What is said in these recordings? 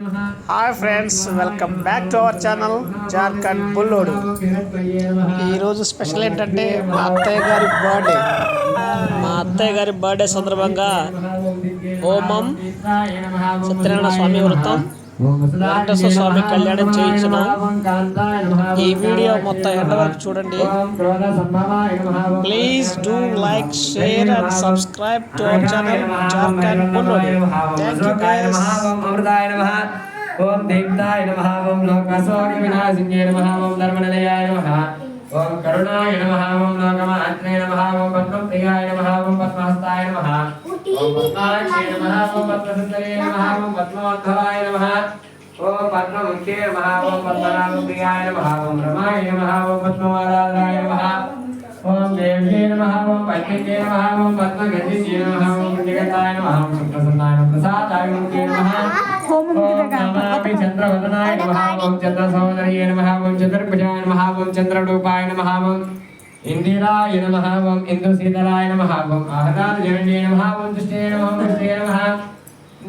Hi friends, welcome back to our channel Jharkhand Bullodu. ఈరోజు special ఏంటంటే మా అత్తయ్య గారి బర్త్డే సందర్భంగా హోమం, సత్యనారాయణ స్వామి వ్రతం, వెంకటేశ్వర స్వామి కళ్యాణం చేయించున్నాం. ఈ వీడియో మొత్తం ఎండ వరకు చూడండి. Please do like, share and subscribe to our channel Jharkhand బుల్లోడు. Thank you guys. ఓం దీప్తాయ నమః, ఓం లోకశోక వినాశిన్యే నమః, ఓం ధర్మనిలయాయ నమః, ఓం కరుణాయ నమః, ఓం లోకమాత్రే నమః, ఓం పద్మప్రియాయ నమః, ఓం పద్మహస్తాయ నమః, ఓం పద్మాక్షే నమః, ఓం పద్మసుందరే నమః, ఓం పద్మోద్భవాయ నమః, ఓం పద్మముఖ్యే నమః, ఓం పద్మనాభప్రియాయ నమః, ఓం రమాయ నమః, ఓం పద్మవారాధనాయ నమః, ఓం దేవ్యే నమః, ఓం పద్మికే నమః, ఓం పద్మగంధికే నమః, ఓం పుణ్యగతాయ నమః, ఓం సుప్రసన్నాయ ప్రసాదాయ నమః, ఓం నమామి చంద్రవదనాయ నమః, ఓం చంద్రసోదర్యే నమః, ఓం చతుర్భుజాయ నమః, ఓం చంద్రరూపాయ నమః, ఓం ఇందిరాయ నమః, ఓం ఇందుశీతలాయ నమః, ఓం ఆహ్లాదజనన్యే నమః, ఓం దుష్టే నమః, ఓం దుష్టే నమః,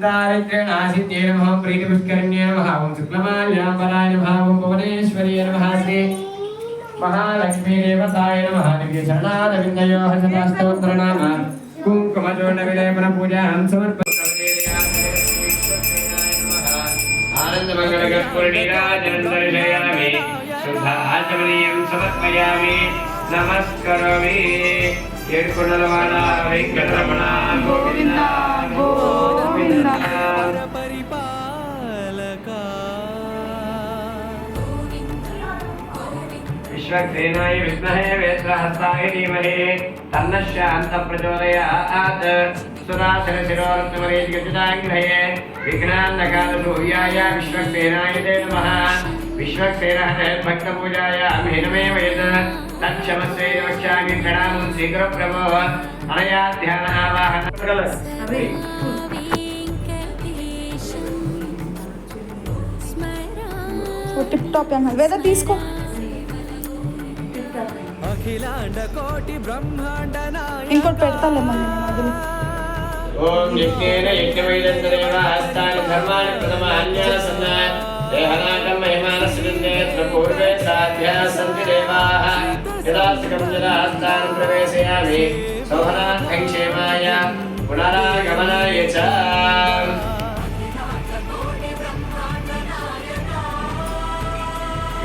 దారిద్ర్యనాశిన్యే నమః, ఓం ప్రీతిపుష్కరిణ్యే నమః, ఓం శుక్లమాల్యాంబరాయ నమః, ఓం భువనేశ్వర్యే నమః, శ్రీ మహాలక్ష్మీ దేవతాయ నమః, దివ్య చరణారవిందయోః సదాస్తోత్రనామ కుంకుమచూర్ణ విలేపన పూజాం సమర్పయామి. ఆనందమంగళకర్పూర్ణిరాజనందర్శయామి, శుద్ధ ఆచమనీయం సమర్పయామి, నమస్కరోమి. ఏడుకొండలవాడ వెంకటరమణ గోవింద గోవింద. విశ్వక్సేనాయ విద్మహే వేత్రహస్తాయ ధీమహి తన్నః శాంతః ప్రచోదయాత్. సురాసనశిరోరత్నమరేజ్గజాంగ్రహే విఘ్నాన్నకాలసూర్యాయ విశ్వక్సేనాయ తే నమః. విశ్వక్సేనః భక్తపూజాయ అమిహినమే వేద తక్షమస్యై వక్ష్యామి ప్రణామం శీఘ్ర ప్రభో. అనయా ధ్యాన ఆవాహన టిప్ టాప్ వేద తీసుకో. ఇంకోటి పెడతాలే మళ్ళీ మధ్యలో. ఓం యజ్ఞేన యజ్ఞమైదంతరేవ హస్తాని ధర్మాని ప్రథమాన్యాసన్న దేహనాకం మహిమానస్మిన్నే పూర్వే సాధ్యా సంతి దేవాః. యదాస్కం యదా హస్తాన్ ప్రవేశయామి శోభనార్థం క్షేమాయ పునరాగమనాయ చ.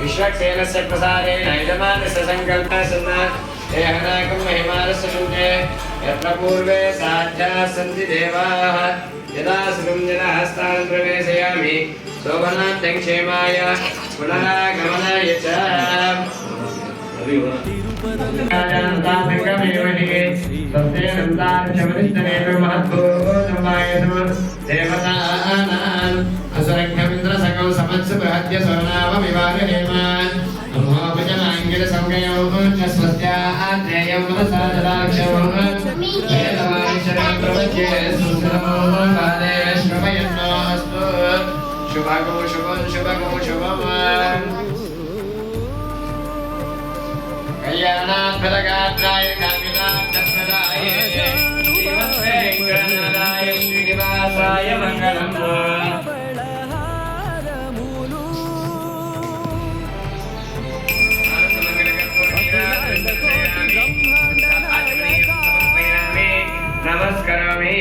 విశ్వక్సేనస్య ప్రసాదేన యజమానస్య సంకల్పసన్న దేహనాకం మహిమానస్మిన్నే యత్ర పూర్వే సాధ్యాः సంతి దేవాः. యదా సుఖం యదా హస్తాన్ ప్రవేశయామి శోభనార్థం క్షేమాయ పునరాగమనాయ చ. అసురఘ్నమింద్ర సకౌ సమత్సు బృహద్య సోనామవివాగహేమాన్ అమోపజనాంగిల సంగయౌ స్వస్యాత్రేయం మనసాదలాక్షౌ వేదవాణిశరం ప్రవచ్యే సుసరమో పాదే శ్రవయన్నో అస్తు. శుభగో శుభం శుభగో శుభం. కళ్యాణాద్భుతగాత్రాయ కామితార్థప్రదాయ శ్రీనివాసాయ శ్రీనివాసాయ మంగళం. నమస్కరోమి.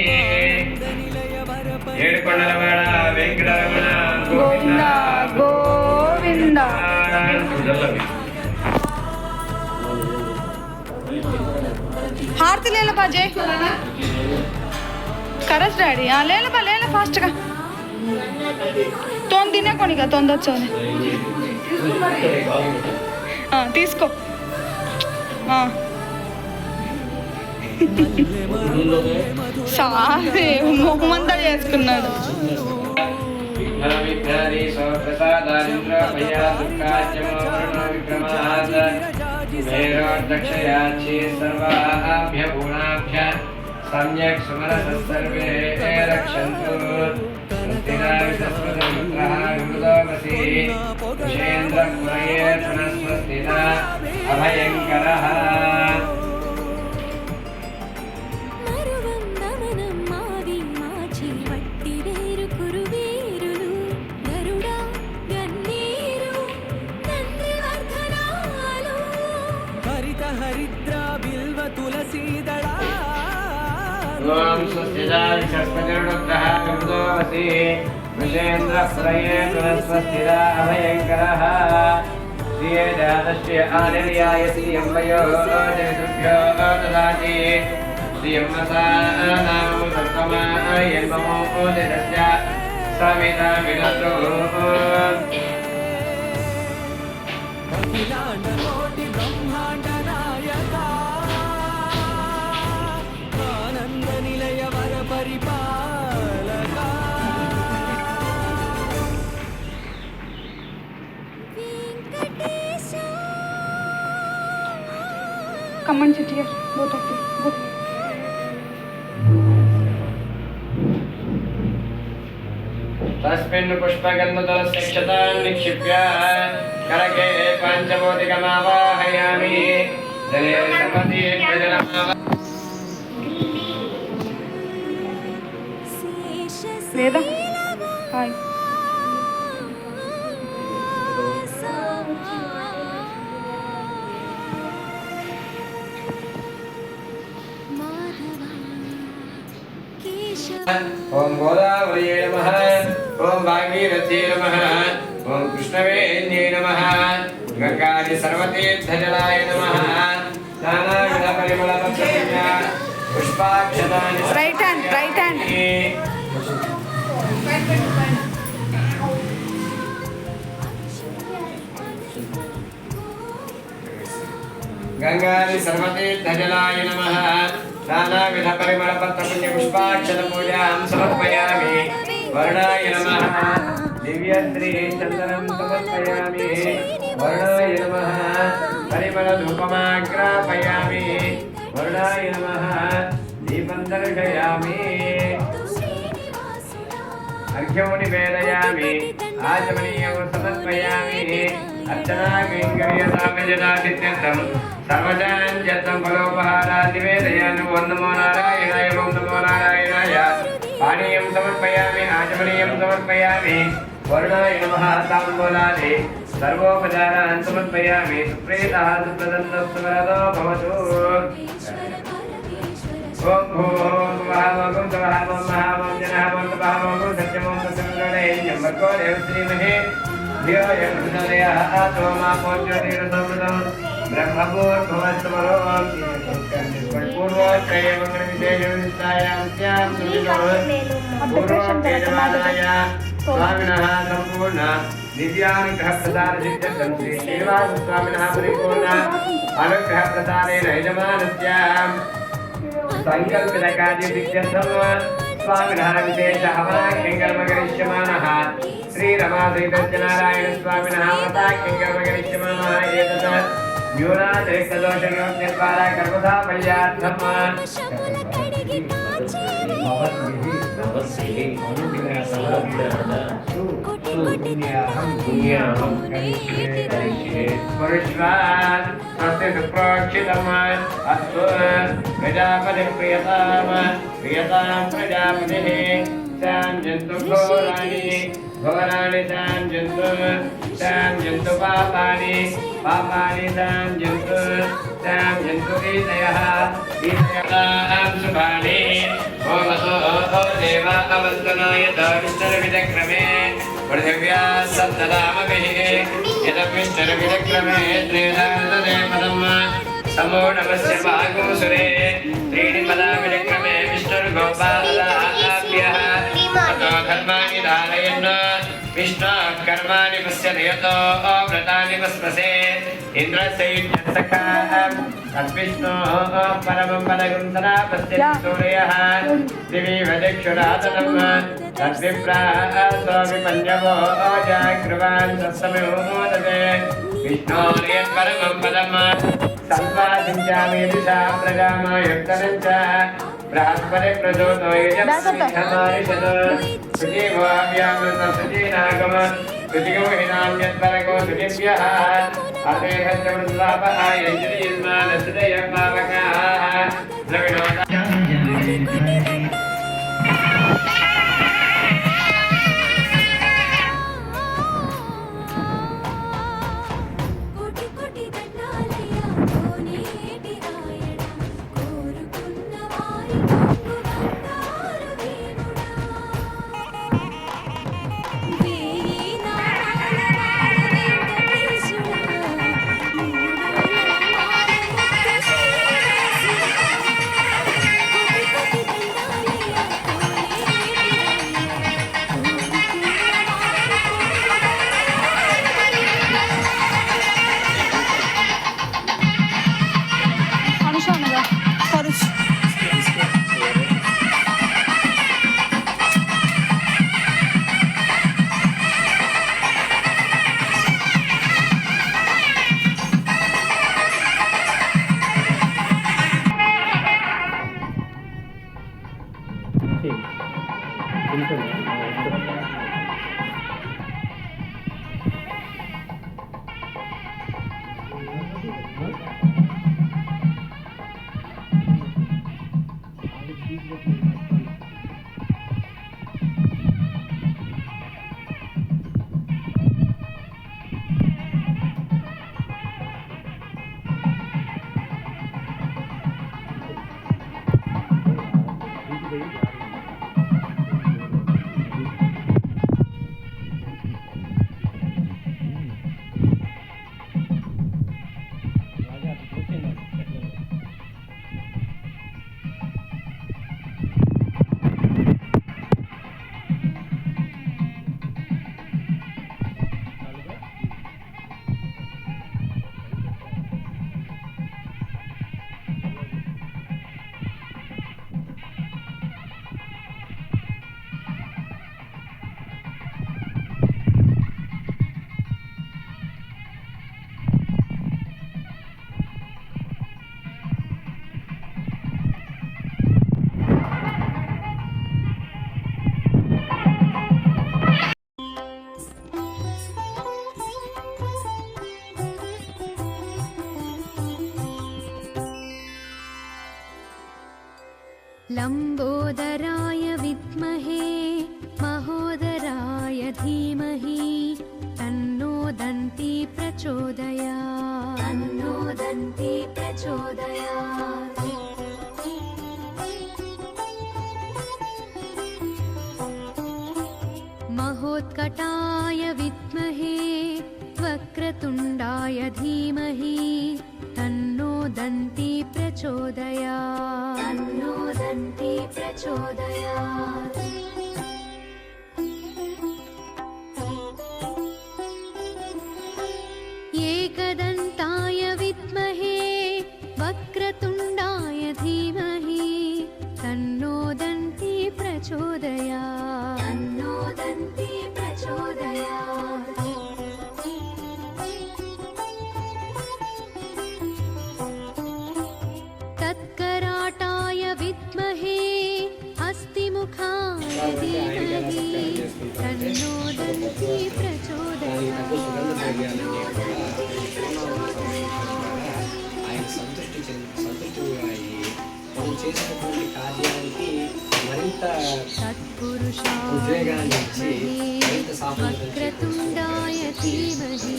ఏడుకొండలవాడ వెంకటరమణ గోవింద గోవింద. హారతి లేల బాజే కరస్ డాడీ లేల బా లేల ఫాస్ట్గా తొంది తినే కొనిగా తొందొచ్చోని తీసుకో. సారీ మొహమంతా చేసుకున్నాడు. సమ్యక్ సుమనసః సర్వే రక్షन्तు. అభయంకరః. ఓం స్వస్తిదావిషస్పతిరుద్రః విమృతోవతి విజేంద్రః ప్రయేతున స్వస్తిదా అభయంకరః శ్రీయే జాతశ్రీ ఆనిర్యాయ శ్రియం వయో జగృభ్యో దదాతి శ్రియం వసానామము సర్వమాయన్మమో జగస్య సవిత వినతో అఖిలాండకోటి బ్రహ్మాండ నాయక ఆనంద నిలయ వర పరిపాలక Come and sit here, both of you. Go. तस्मिन् पुष्पगन्धतलस्य क्षतान् निक्षिप्य करके पञ्चभौतिकमावाहयामि जले समतीर्जनमावा Veda. Hi. ओम गोदावरी नमः ओम भागीरथी नमः ओम कृष्णवेण्ये नमः गंगादि सर्वतीर्थजलाय नमः नानाविध परिमलपत्रस्य पुष्पाक्षतानि Right hand, right hand. गंगादि सर्वतीर्थजलाय नमः नानाविध परिमलपत्रपुण्यपुष्पाक्षतपूजां समर्पयामि वर्णाय नमः दिव्यश्री चन्दनं समर्पयामि वर्णाय नमः परिमलधूपमाग्रापयामि वर्णाय नमः दीपं दर्शयामि अर्घ्यं निवेदयामि आचमनीयं समर्पयामि अर्चना कैङ्कर्यसामजनादित्यर्थं सर्वजान्यर्थं फलोपहारान् निवेदयामि ॐ नमो नारायणाय ॐ नमो नारायणाय पानीयं समर्पयामि आचमनीयं समर्पयामि वर्णाय नमः ताम्बूलानि सर्वोपचारान् समर्पयामि सुप्रीतः सुप्रसन्नः सुवरदो भवतु ओम भूम महामगुं तवहामं महामं जनहामं तवहामं सत्यमं तत्संगणेयं भर्गो देवश्रीमहे धियो यो प्रचोदयात् आतो मा पूज्योतिरसमृतं ब्रह्मभूर्भुवस्समरों पूर्वोत्तरमङ्गलविशेषविशिष्टायां स्यां सुविदो पूर्वोक्तेजमानाय स्वामिनः सम्पूर्ण दिव्यानुग्रहप्रसादसिद्ध्यर्थं श्री श्रीनिवासस्वामिनः परिपूर्ण अनुग्रहप्रसादेन यजमानस्यां संकल्पितकार्यसिद्ध्यर्थं स्वामिनः विशेषहवाख्यङ्कर्म करिष्यमाणः श्रीरमासहितसत्यनारायणस्वामिनः व्रताख्यङ्कर्म करिष्यमाणः एतत् न्यूनातिरिक्तदोषनिवर्त्यद्वारा कर्मसाफल्यार्थं स्मृष्वान् स्वस्ति सुप्रोक्षितम् अस्तु प्रजापतिप्रियतां प्रजापतिः शाञ्जन्तु घोराणि घोराणि शाञ्जन्तु पापानि शाञ्जन्तु ईशयः शुभानि ओमसो देवा अवन्तनायत विष्णुर्विचक्रमे पृथिव्या सप्तदामभिः यदविष्णुर्विचक्रमे त्रिधातदेपदम् समूढमस्य भागोसुरे त्रीणि पदाविचक्रमे विष्णुर्गोपालाभ्यः ततो धर्माणि धारयन् विष्णुः कर्माणि पश्यति यतो व्रतानि भस्मसे इन्द्रस्य युज्यसखा तद्विष्णोः परमं पदगं सदा पश्यति सूर्यः दिवि वदिक्षुरातनं तद्विप्राः स्वविपन्यवो जाग्रवान् तत्समयोदते विष्णोर्यत्परमं पदं सम्पादिञ्चामि दिशा प्रजामायुक्तनञ्च बृहस्पति प्रचोदो यजमानिषत् सुजीवाव्यामृतसुजीनागम सुजिगो हिनाम्यत्परगो सुजिभ्यः अतेहश्रवणस्वापः यज्ञयन्मानसुदयपावकाः द्रविणोदा लम्बोदराय विद्महे महोदराय धीमहि तन्नो दन्ती प्रचोदयात् तन्नो दन्ती प्रचोदयात् महोत्कटाय विद्महे वक्रतुण्डाय धीमहि तन्नो दन्ती प्रचोदयात् तन्नो दन्ती प्रचोदयात् एकदन्ताय विद्महे वक्रतुण्डाय धीमहि तन्नो दन्ती प्रचोदयात् तन्नो दन्ती प्रचोदयात् तत्कराटाय विद्महे हस्तिमुखाय धीमहि तन्नो दन्ती प्रचोदयात् ఆయన సంతృష్టి అయ్యి మనం చేసినటువంటి కార్యానికి మరింత ఉద్వేగాన్ని ఇచ్చి మరింత वक्रतुण्डाय धीमहि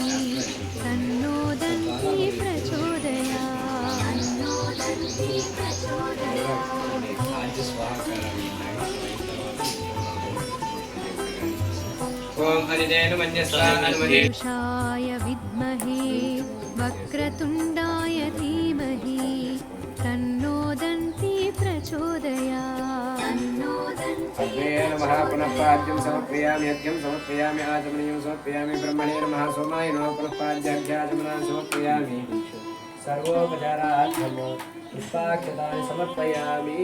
तन्नो दन्ती प्रचोदयात् तन्नो दन्ती प्रचोदयात् కార్య స్వాహకారాన్ని ఓం అనిదేను మన్యస్వా అనుమతి पुरुषाय विद्महे वक्रतुण्डाय धीमहि तन्नो दन्ती प्रचोदयात् तन्नो दन्ती अग्ने नमः पुनः पाद्यं समर्पयामि यज्ञं समर्पयामि आचमनीयं समर्पयामि ब्रह्मणे नमः सोमाय नमः पुनः पाद्याभ्याचमनां समर्पयामि सर्वोपचारार्थं पुष्पाक्षतानि समर्पयामि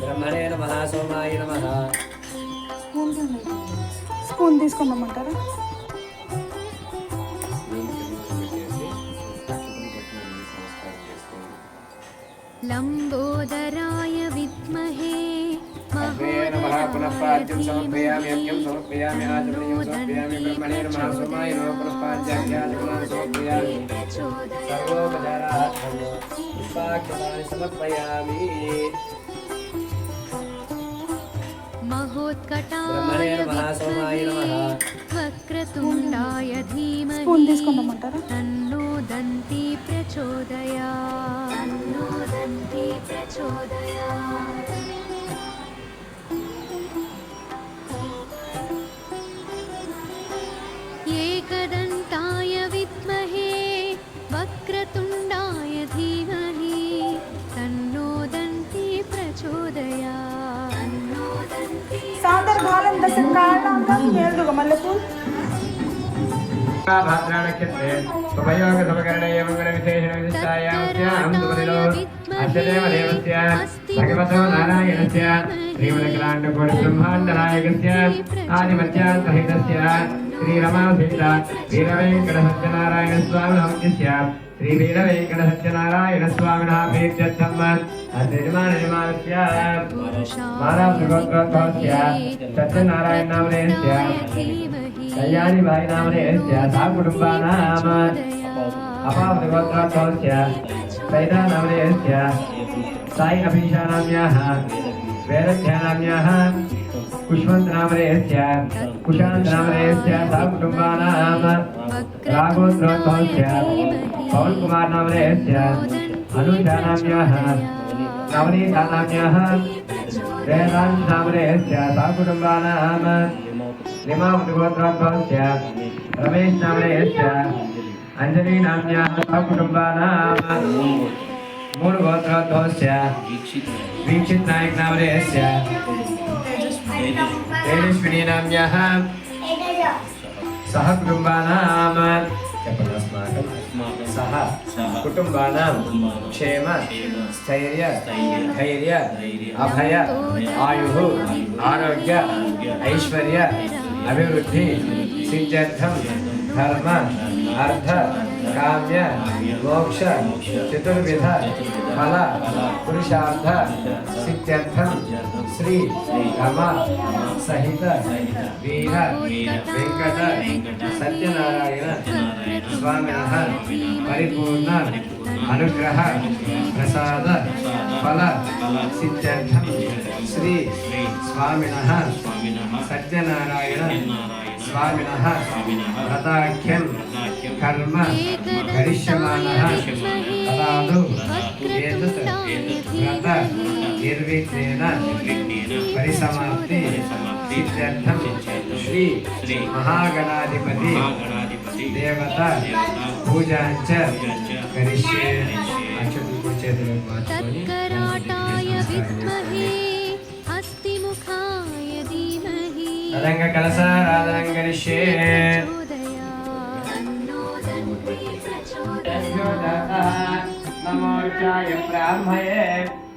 ब्रह्मणे नमः सोमाय नमः స్పూన్ తీసుకుందామంటారా? लम्बोदराय विद्महे अग्ने नमः पुनः पाद्यं समर्पयामि यज्ञं समर्पयामि आचमनीयं समर्पयामि ब्रह्मणे नमः सोमाय नमः पुनः पाद्याभ्याचमनां समर्पयामि सर्वोपचारार्थं पुष्पाक्षतानि समर्पयामि महोत्कटाय विद्महे वक्रतुण्डाय धीमहि స్పూన్ తీసుకుందామంటారా? तन्नो दन्ती प्रचोदयात् तन्नो दन्ती प्रचोदयात् एकदन्ताय विद्महे वक्रतुण्डाय धीमहि तन्नो दन्ती प्रचोदयात् तन्नो दन्ती సాందర్భాలం దశ కారణాంగం ఏడుగా మల్లెపూలు भाद्रानक्षत्रे उपयोगसुभकरणे मङ्गलविशेषणविशिष्टायां सुमनिलो अस्य देवदेवस्य भगवतो नारायणस्य श्रीमदखिलाण्डकोटिब्रह्माण्डनायकस्य आदिमध्यान्तहितस्य श्रीरमासीता वीरवेङ्कटसत्यनारायणस्वामिनः श्रीवीरवेङ्कटसत्यनारायणस्वामिनः प्रीत्यर्थम् अद्यजमानस्य मानवसुगोत्रोद्भवस्य सत्यनारायणनामधेयस्य कल्याणी भाई नामने सा कुटुंबानाम अपावगोत्रोद्भवस्य सैदा नामने साई अभिषा नाम्याः वेदध्या नाम्याः कुष्मन्त नामने कुशान्त नामने सा कुटुंबानाम राघोत्रोद्भवस्य पवन कुमार नामने अनुषा नाम्याः नवनीता नाम्याः वेदांत नामने सा कुटुंबानाम निमामगोत्रोद्भवस्य रमेश नामने अंजलि नाम्याः कुटुंबानाम मूलगोत्रोद्भवस्य वीक्षित नायक नामने तेजस्विनी नाम्याः सह कुटुंबानाम सह कुटुंबानां क्षेम स्थैर्य धैर्य अभय आयुः आरोग्य ऐश्वर्य अभिवृद्धि सिद्ध्यर्थं धर्म अर्थ काम्य मोक्ष चतुर्विध फल पुरुषार्थ सिद्ध्यर्थम श्री रमा सहित वीर वेंकट सत्यनारायण स्वामिनः परिपूर्ण अनुग्रह प्रसाद फल सिद्ध्यर्थम श्री स्वामिनः सत्यनारायण स्वामिनः व्रताख्यं कर्म करिष्यमाणः तदादौ एतत् व्रत निर्विघ्नेन परिसमाप्ति सिद्ध्यर्थं श्री महागणाधिपति देवता पूजाञ्च करिष्ये। तत्कराटाय विद्महे हस्तिमुखाय धीमहि तदङ्ग कलशाराधनं करिष्ये। नमोर्चाय ब्राह्मये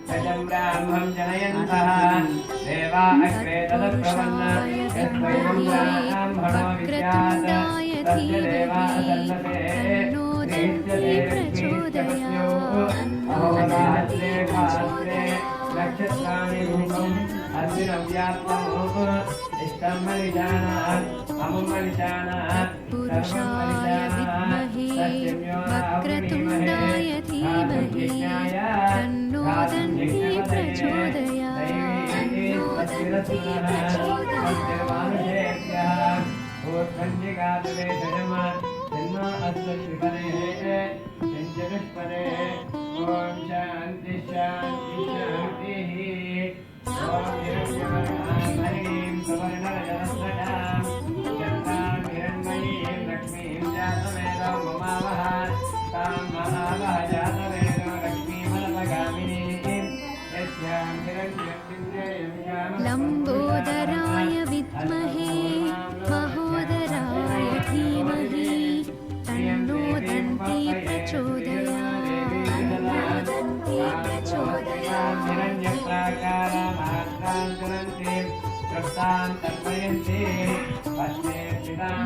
गजं ब्राह्मं जनयन्तः देवा अग्रे तदप्रवन्न यद्वैवं ब्राह्मणो विद्यात् तस्य देवा सन्नते नित्यते प्रचोदयो अहोरात्रे भास्रे नक्षत्राणि रूपम् अर्जुनव्यात्मोः इष्टं मनिजानात् अमुं मनिजानात् सर्वं मनिजानात् सत्यम्यो वक्रतुण्डाय धीमहि तन्नो दन्ति ओम शांति शांति शांति ओम हिरण्यवर्णामणिं सुवर्णरजतस्रजां चन्द्रां हिरण्मयीं लक्ष्मीं जातवेदो ममावः तां महावः जातवेदो लक्ष्मीमनपगामिनीं यस्यां हिरण्यं लम्बोदराय विद्महे महोदराय धीमहि तन्नो दन्ति प्रचोदयात्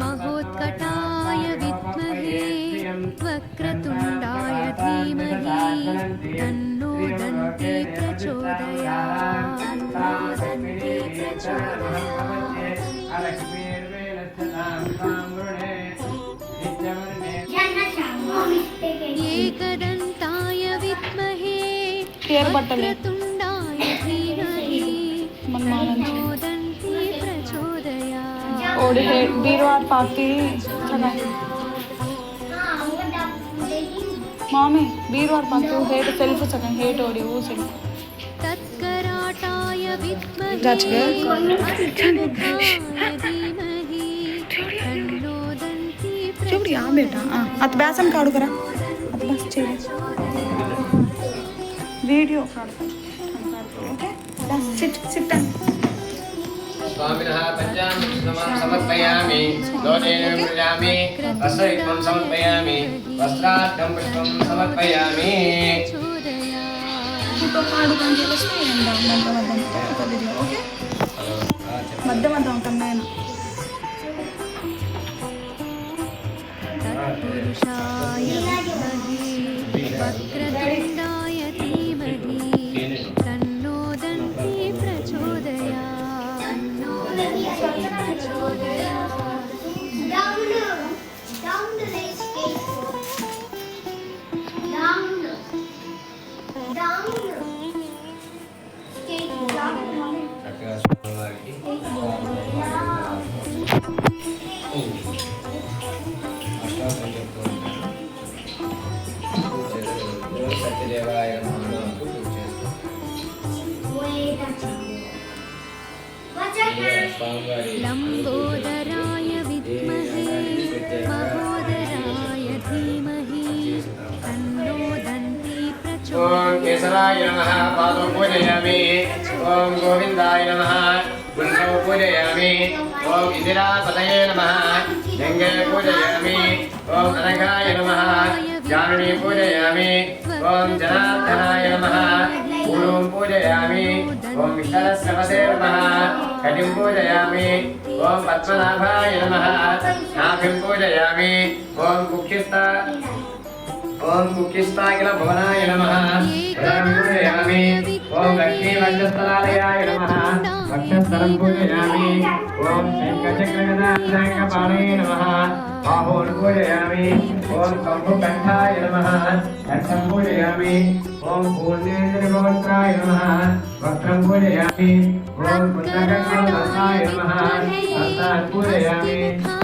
महोत्कटाय विद्महे वक्रतुण्डाय धीमहि तन्नो दन्ति प्रचोदयात् एकदन्ताय विद्महे वक्रतुण्डाय धीमहि तन्नो दन्ति प्रचोदयात् ओडी बीरवार पाती चला मामी बीरवार पाती हेट सेल्फ चला हेट ओडी वो सेल्फ तत्कराटाय विद्महे हस्तिमुखाय धीमहि तन्नो दन्ति చూడు యా బేటా అత బేసం కాడు కరా అత బస్ చేయి వీడియో కాడు ఓకే సిట్ సిట్ स्वामिनः पञ्चामृतं समर्पयामि दोनेन विमृजामि वस्त्रयुग्मं समर्पयामि वस्त्रार्थं पुष्पं समर्पयामि तो కాడు కానీ చేస్తే ఓకే మధ్య మధ్య ఉంటాను నేను तत्पुरुषाय विद्महे वक्रतुण्डाय धीमहि तन्नो दन्ति प्रचोदयात् Down the leg skate. Down. Skate down. सत्यदेवाय नमः लम्बोदराय विद्महे महोदराय धीमहि तन्नो दन्ति ओम प्रचोदयात् केशवाय नमः पादौ पूजयामि ओम गोविन्दाय नमः गुण्डौ पूजयामि ओम इंदिरापतये नमः गंगे पूजयामि ओम अनघाय नमः जाननी पूजयामि ओम जनार्दनाय नमः पूर्वं पूजयामि ॐ विष्णुरस्रवसे नमः कटिं पूजयामि ॐ पद्मनाभाय नमः नाभिं पूजयामि ॐ कुक्षिस्ताकिलभुवनाय नमः हृदयं पूजयामि ॐ लक्ष्मीवक्षस्थलालयाय नमः वक्षस्थलं पूजयामि ॐ शङ्खचक्रगदाशङ्खपाणये नमः बाहून् पूजयामि ॐ कम्बुकण्ठाय नमः कण्ठं पूजयामि ॐ पूर्णेन्द्रभवन्त्राय नमः वक्त्रं पूजयामि ॐ पुण्डकर्णवसाय नमः हस्तान् पूजयामि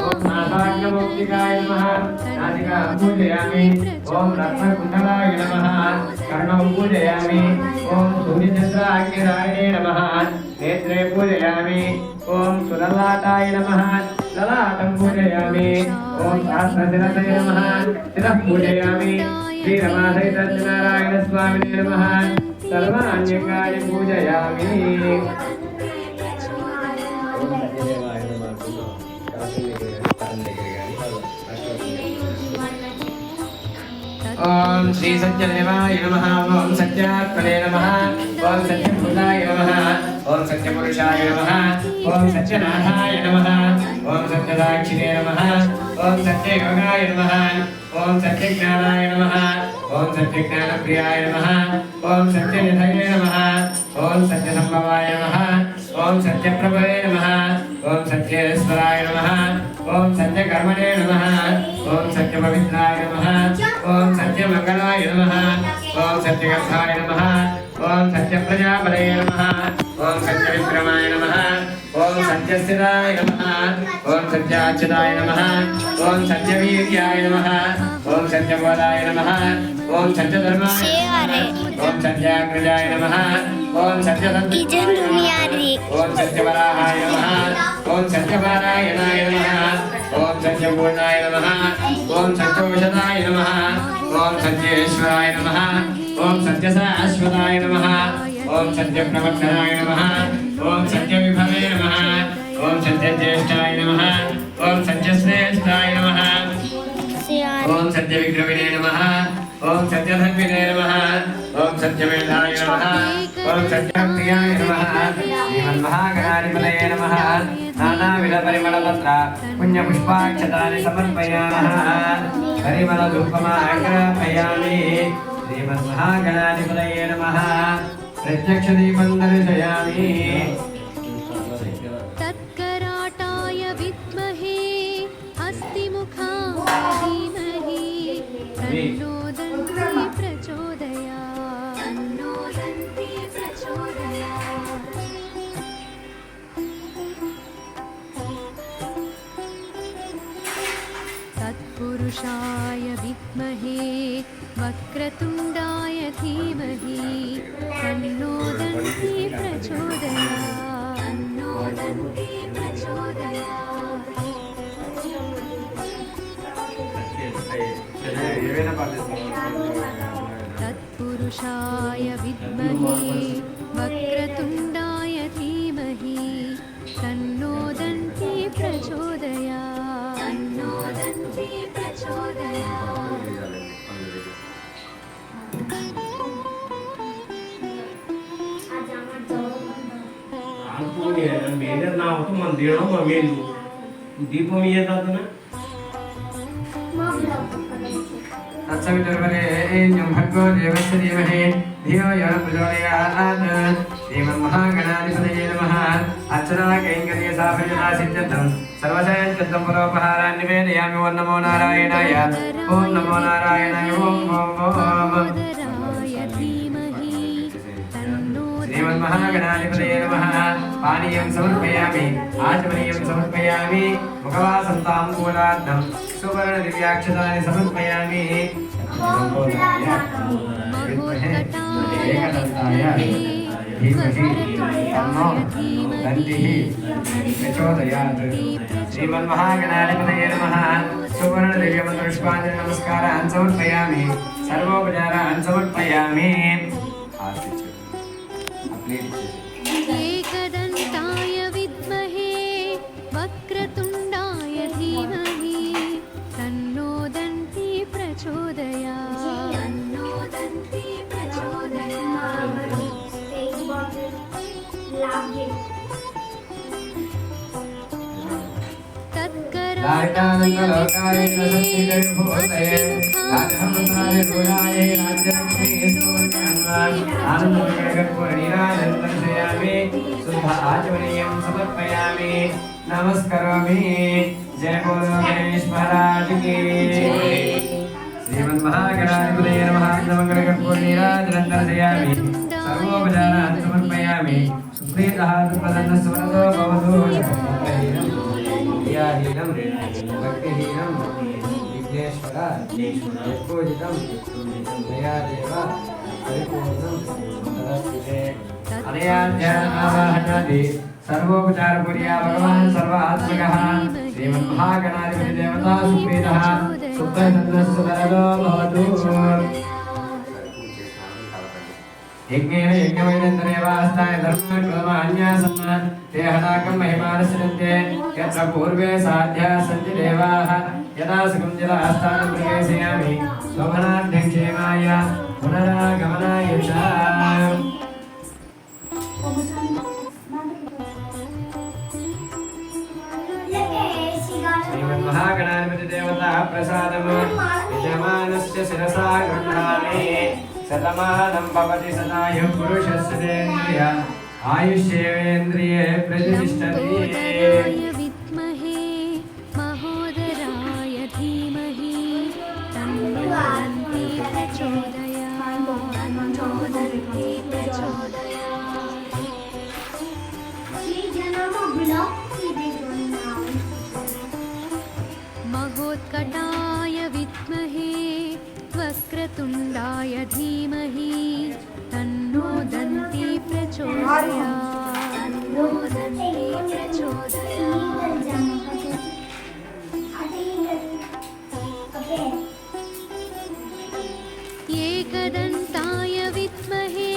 ॐ नासाग्नमौक्तिकाय नमः नासिकां पूजयामि ॐ रत्नकुण्डलाय नमः कर्णौ पूजयामि ॐ सूर्यचन्द्राग्निरायणे नमः नेत्रे पूजयामि ॐ सुललाटाय नमः ललाटं पूजयामि ॐ सहस्रशिरसे नमः शिरः पूजयामि श्रीरमासहितनारायणस्वामिने नमः सर्वाण्यङ्गानि पूजयामि ॐ श्री सत्यदेवाय नमः ॐ सत्यात्मने नमः ॐ सत्यभूताय नमः ॐ सत्यपुरुषाय नमः ॐ सत्यनाथाय नमः ॐ सत्यदाक्षिणे नमः ॐ सत्ययोगाय नमः ॐ सत्यज्ञानाय नमः ॐ सत्यज्ञानप्रियाय नमः ॐ सत्यनिधये नमः ॐ सत्यसम्भवाय नमः ॐ सत्यप्रभवे नमः ॐ सत्येश्वराय नमः ॐ सत्यकर्मणे नमः ॐ सत्यपवित्राय नमः ॐ सत्यमङ्गलाय नमः ॐ सत्यगर्भाय नमः ॐ सत्यप्रजापतये नमः ॐ सत्यविक्रमाय नमः ॐ सत्यस्थिताय नमः ॐ सत्याच्युताय नमः ॐ सत्यवीर्याय नमः ॐ सत्यबोधाय नमः ॐ सत्यधर्माय ॐ सत्याग्रजाय नमः ॐ सत्यसन्ताय ॐ सत्यवराहाय नमः ॐ सत्यपारायणाय नमः ॐ सत्यपूर्णाय नमः ॐ सत्यौषधाय नमः ॐ सत्येश्वराय नमः ॐ सत्यशाश्वताय नमः ॐ सत्यप्रवर्तनाय नमः ॐ सत्यविभवे नमः ॐ सत्यज्येष्ठाय नमः ॐ सत्यश्रेष्ठाय नमः ॐ सत्यविक्रमिणे नमः ॐ सत्यधर्मिणे नमः ॐ सत्यमेधाय नमः ॐ सत्यप्रियाय नमः श्रीमन्महागणाधिपतये नमः नानाविधपरिमलपत्र पुण्यपुष्पाक्षतानि समर्पयामः परिमलधूपमाग्रापयामि श्रीमन्महागणाधिपतये नमः प्रत्यक्षदीपं दर्शयामि तत्कराटाय विद्महे हस्तिमुखाय धीमहि तन्नो दन्ति प्रचोदयात् तन्नो दन्ति प्रचोदयात् तत्पुरुषाय विद्महे वक्रतुण्डाय धीमहि तन्नो दन्ति प्रचोदयात् तन्नो दन्ति प्रचोदयात् तत्पुरुषाय विद्महे वक्रतुण्डाय धीमहि तन्नो दन्ति प्रचोदयात् तन्नो दन्ति प्रचोदयात् मेजर ना हो तो मंदिर में मेलू दीप में ये था ना तत्सवितुर्वरेण्यं भर्गो देवस्य धीमहि धियो यो न प्रचोदयात् श्रीमन्महागणाधिपतये नमः अर्चना कैङ्कर्यसाफल्यता सिद्ध्यर्थं सर्वशयनचित्तं परोपहारान् निवेदयामि ॐ नमो नारायणाय ॐ नमो नारायणाय ॐ श्रीमन्महागणाधिपतये नमः पानीयं समर्पयामि आचमनीयं समर्पयामि मुखवासं ताम्बूलार्धं सुवर्णदिव्याक्षतानि समर्पयामि एकदन्ताय धीमहि तन्नो दन्तिः प्रचोदयात् श्रीमन्महागणाधिपतये नमः सुवर्णदिव्यमन्त्रपुष्पाञ्जलि नमस्कारान् समर्पयामि सर्वोपचारान् समर्पयामि एकदन्ताय विद्महे वक्रतुण्डाय धीमहि तन्नो दन्ति प्रचोदयात् तन्नो दन्ति प्रचोदयात् लालितानन्दलोकाय सत्तिकविभूतये राजहंसाय रूढाय राज्यलक्ष्मी स्तोत्रम् आनन्दविकटकर्पूरनीराजन्तर्शयामि शुद्ध आचमनीयं समर्पयामि नमस्करोमि जय बोलो गणेश महाराज की श्रीमन्महागणाधिपतये नमः नमस्करकर्पूरनीराजन्तर्शयामि सर्वोपचारान् समर्पयामि सुप्रीतः प्रसन्नस्वरतो भवतु क्रियाहीनं भक्तिहीनं विघ्नेश्वर यत्पूजितं मया देव परिपूर्णं तदस्ते अनया ध्यानावाहनादि सर्वोपचारपूर्या भगवान् सर्वात्मकः श्रीमन्महागणाधिपति देवता सुप्रीतः सुप्तसन्नस्वरतो भवतु यज्ञेन यज्ञवैनन्तरेवास्ताय धर्मकृतमान्यासन् ते हताकं महिमानस्यन्ते यत्र पूर्वे साध्या सन्ति देवाः यदा सुखं जलास्थानं प्रवेशयामि शोभनाध्यक्षेमाय पुनरागमनाय च श्रीमन्महागणाधिपति देवता प्रसादम् यजमानस्य शिरसा गृह्णामि शतमानं भवति सदायुः पुरुषस्य तेन्द्रिय आयुष्येवेन्द्रिये प्रतिष्ठति विद्महे महोदराय धीमहि तन्नो दन्ति प्रचोदयात् महोत्कटाय विद्महे वक्रतुण्डाय धीमहि तन्नो दन्ति प्रचोदयात् तन्नो दन्ति प्रचोदयात् एकदन्ताय विद्महे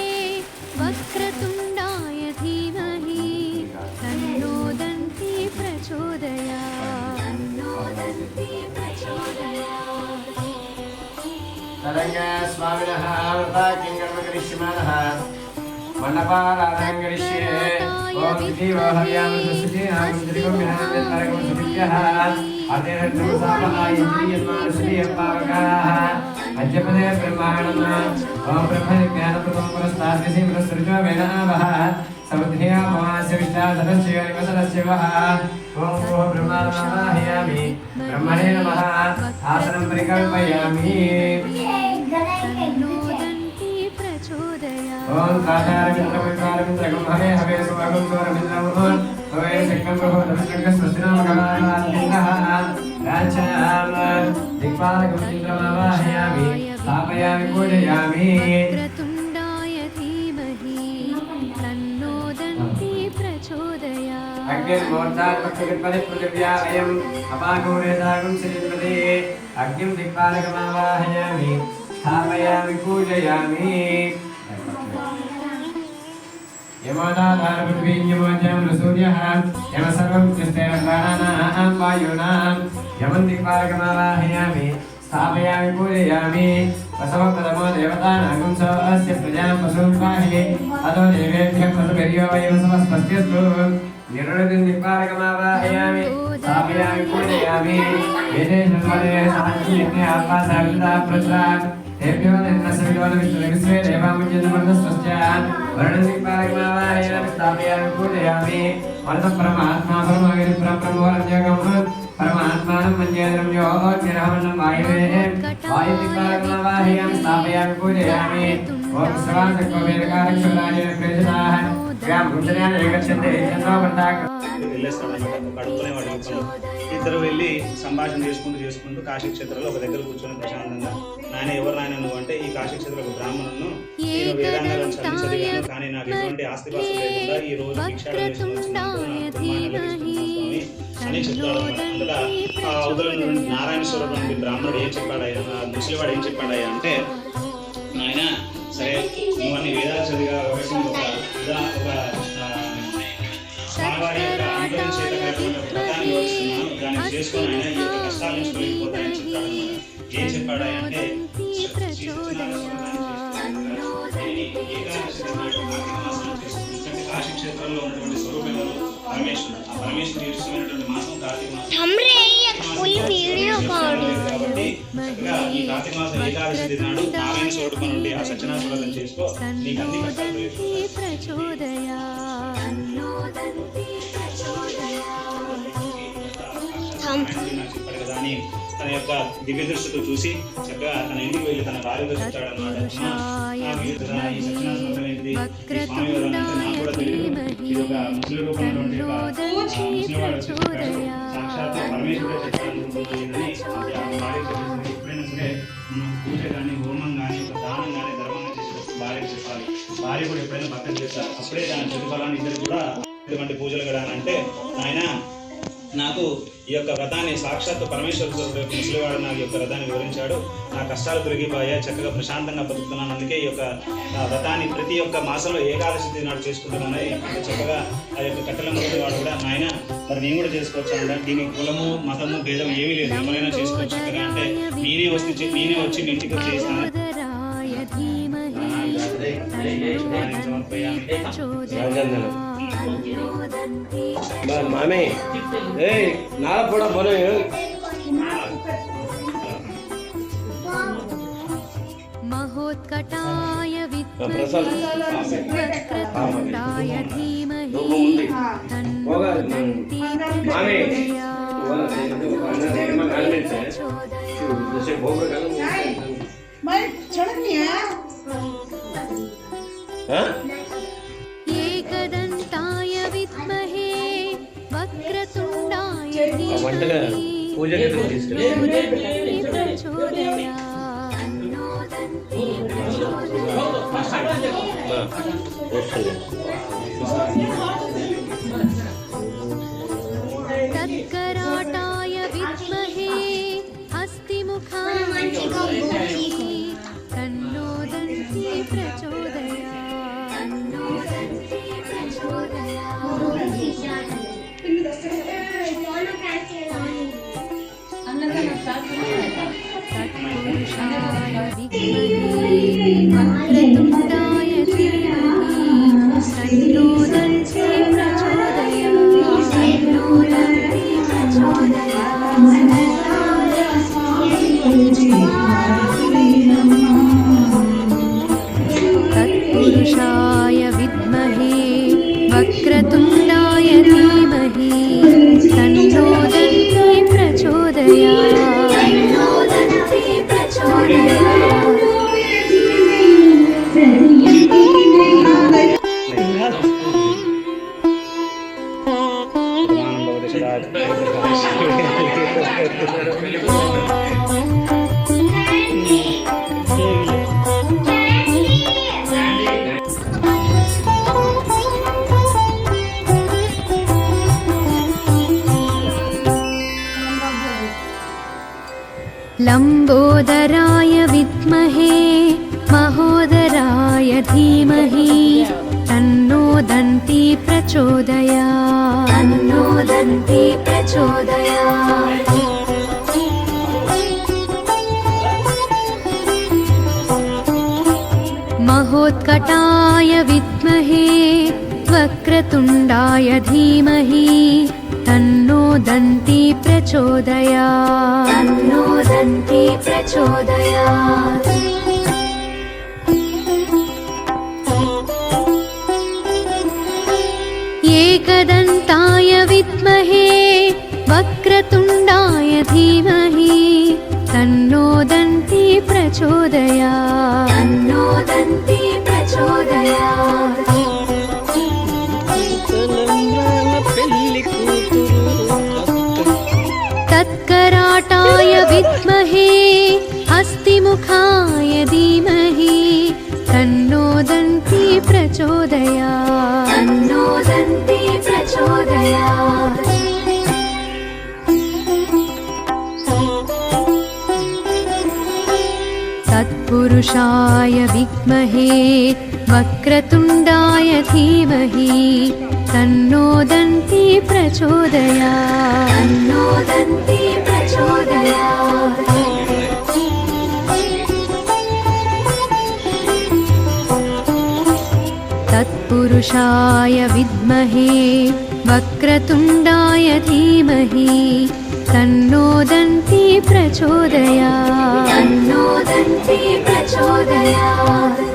वक्रतुण्डाय धीमहि तन्नो दन्ति प्रचोदयात् तन्नो दन्ति प्रचोदयात् तदङ्गा स्वामिनः आवृता किं कर्म करिष्यमाणः मण्डपाराधनं करिष्ये ॐ दिवो हव्यां सुसुचीनां त्रिगुं विनायकं सुदिव्यः अतेरत्नसापहाय इन्द्रियन्मानुषीयपावकाः अद्यपदे ब्रह्माणम् ॐ ब्रह्मज्ञानप्रदं पुरस्ताद्यसि पुरस्सृजो वेदावः समुद्धिया पवास्य विष्टाधनस्य निवसनस्य वः ॐ ब्रह्माणमावाहयामि ब्रह्मणे नमः आसनं परिकल्पयामि ओम काचारमित्रमित्रारमित्रगं हवे हवे सुभगं गौरमित्रं हवे शक्तं प्रभो नमस्कृत्य स्वस्तिनामकमानादिनः राचाम दिक्पालकं चित्रमावाहयामि स्थापयामि पूजयामि वक्रतुण्डाय धीमहि तन्नो दन्ति प्रचोदयात् अग्निर्मोर्धात्मकगणपति पृथिव्या अयम् अपाकौरेदागं श्रीपदे अग्निं दिक्पालकमावाहयामि स्थापयामि पूजयामि यमोदाधारपृथ्वीं यमोजं सूर्यः यमसर्वं चस्तेन प्राणानां वायूनां यमं दिक्पालकमावाहयामि स्थापयामि पूजयामि वसवप्रथमो देवतानागं सवस्य प्रजां पशुं पाहि अतो देवेभ्यः पशुभिर्यो वयं समस्पस्त्यस्तु निर्णयं दिक्पालकमावाहयामि स्थापयामि पूजयामि वेदे शन्वदे साक्षियज्ञे आपासाविदा प्रत्रात् तेभ्यो निर्णसविदोनविश्वे देवामुज्यतमर्दस्वस्य वर्णदिक्पालकमावाहयामि स्थापयामि पूजयामि वर्णं परमात्मा परमगिरिप्रभुरञ्जकं परमात्मानं मन्येन्द्रं योऽग्निरहमन्नं वायुवे वायुदिक्पालकमावाहयामि स्थापयामि पूजयामि ॐ सर्वासक्ववेदकारक्षराजेन प्रेषिताः ग्राम गुंजनान एकच्छन्ते चन्द्रोपण्डाक వెళ్ళేస్తాడనమాట కడుపునే వాడి ఇద్దరు వెళ్ళి సంభాషణ చేసుకుంటూ కాశీ క్షేత్రంలో ఒక దగ్గర కూర్చొని ప్రశాంతంగా నాయన ఎవరు నాయన నువ్వు అంటే ఈ కాశీ క్షేత్ర ఒక బ్రాహ్మణును నేను వేదాంగాలను చదివాను కానీ నాకు ఎటువంటి ఆస్తిపాస్తులు లేకుండా ఈ రోజు భిక్షాటన చేసుకుని వచ్చినందుకు అని చెప్తాడు. అందులో ఆ అవతల నారాయణేశ్వరుడు నుండి బ్రాహ్మణుడు ఏం చెప్పాడయ్యా, ముసలివాడు ఏం చెప్పాడయ్యా అంటే నాయన సరే నువ్వు అన్ని వేదాలు చదిగా ఒక స్వామివారి యొక్క అనుగ్రహం చేత వ్రతాన్ని వివరిస్తున్నాను, దాన్ని చేసుకొని ఆయన ఈ యొక్క కష్టాల నుంచి తొలగిపోతాయని చెప్తాడు. ఏం చెప్పాడా అంటే కాశీ క్షేత్రంలో ఉన్నటువంటి స్వరూపం పరమేశ్వరుడు. ఆ పరమేశ్వరుడు ఇష్టమైనటువంటి మాసం కార్తీక మాసం. కాబట్టి చక్కగా ఈ కార్తీక మాసం ఏకాదశి తిన్నాడు నారాయణ సోడుకొని ఉండి ఆ సత్యనారాయణ చేసుకో నీకు అన్ని కష్టాలు చెప్పాడు కదా అని తన యొక్క దివ్య దృష్టితో చూసి చక్కగా తన ఇంటికి వెళ్ళి తన భార్యతో చెప్తాడన్నమాట. ఈ సత్యనారాయణ ఏంటి స్వామి వారు అంటే నాకు కూడా తెలియదు, ఇది ఒక ముసలి రూపంలో ముసలివాడు సాక్షాత్ పరమేశ్వరుడే చెప్పాలనుకుంటున్నది ఎప్పుడైనా సరే మనం పూజ కానీ హోమం కానీ ఒక దానం కానీ ధర్మంగా చేసేటప్పుడు భార్యకు చెప్పాలి. భార్య కూడా ఎప్పుడైనా భక్తం చేస్తారు, అప్పుడే దాని ప్రతిఫలాన్ని ఇద్దరు కూడా ఇటువంటి పూజలు కదా అంటే ఆయన నాకు ఈ యొక్క వ్రతాన్ని సాక్షాత్ పరమేశ్వరుడు ముసలివాడు నాకు ఈ యొక్క వ్రతాన్ని వివరించాడు, నా కష్టాలు తొలగిపోయాయి, చక్కగా ప్రశాంతంగా బతుకుతున్నాను, అందుకే ఈ యొక్క వ్రతాన్ని ప్రతి ఒక్క మాసంలో ఏకాదశి నాడు చేసుకుంటున్నాను. చక్కగా ఆ యొక్క కట్టెల మొదటి వాడు కూడా నాయన మరి నేను కూడా చేసుకోవచ్చు అన్నాడు. దీనికి కులము మతము భేదం ఏమీ లేదు, ఎవరైనా చేసుకోవచ్చు చక్కగా అంటే నేనే వచ్చి మీ ఇంటికి చేస్తాను మామే నాల కూడా బలో మహోత్కటాయ విద్మహే వక్రతుండాయ ధీమహి తన్నో దంతి ఏకదంతాయ విద్మహే వక్రతుండాయ ధీమహి తత్కరాటాయ విద్మహే హస్తిముఖాయ తన్నో దంతి ప్రచోదయాత్ తత్పురుషాయ విద్మహే వక్రతుండాయ ధీమహి తన్నో దంతి తత్పురుషాయ విద్మహే వక్రతుండాయ ధీమహి తన్నో దంతి लंबोदराय विद्महे महोदराय धीमहि तन्नो दन्ति प्रचोदयात् महोत्कटाय विद्महे वक्रतुण्डाय धीमहि तन्नो दन्ति प्रचोदयात् एकदन्ताय विद्महे वक्रतुण्डाय धीमहि तन्नो दन्ति प्रचोदयात् तत्कराटाय विद्महे हस्तिमुखाय धीमहि तन्नो दन्ति प्रचोदयात् तत्पुरुषाय विद्महे वक्रतुण्डाय धीमहि तन्नो दन्ति प्रचोदयात् तत्पुरुषाय विद्महे वक्रतुण्डाय धीमहि तन्नो दन्ति प्रचोदयात् तन्नो दन्ती प्रचोदयात्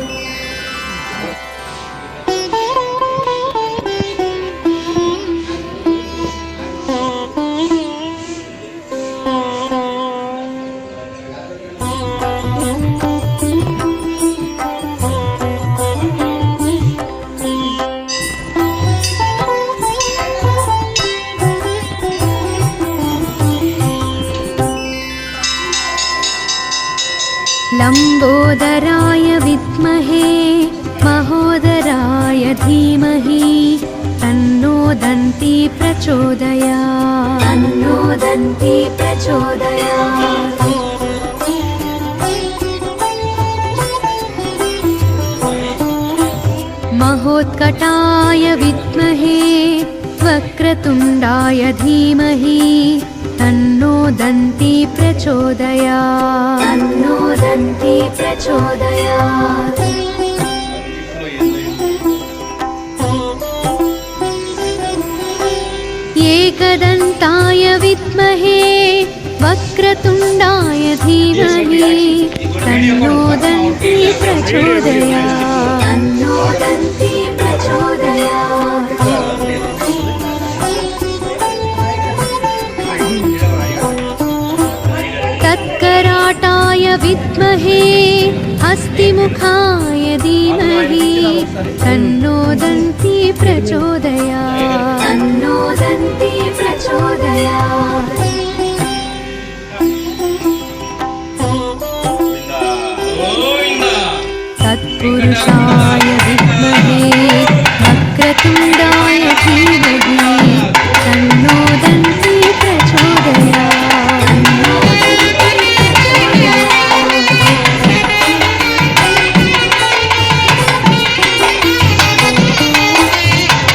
लम्बोदराय विद्महे महोदराय धीमहि तन्नो दन्ती प्रचोदयात् तन्नो दन्ती प्रचोदयात् महोत्कटाय विद्महे वक्रतुण्डाय धीमहि तन्नो दन्ती प्रचोदयात् तन्नो दन्ती प्रचोदयात् एकदन्ताय विद्महे वक्रतुण्डाय धीमहि तन्नो दन्ती प्रचोदयात् तन्नो दन्ती प्रचोदयात् तत्कराटाय विद्महे हस्तिमुखाय धीमहि तन्नो दन्ती प्रचोदयात् तन्नो दन्ती प्रचोदयात् तत्पुरुषाय विद्महे वक्रतुण्डाय धीमहि तन्नो दन्ती प्रचोदयात् तन्नो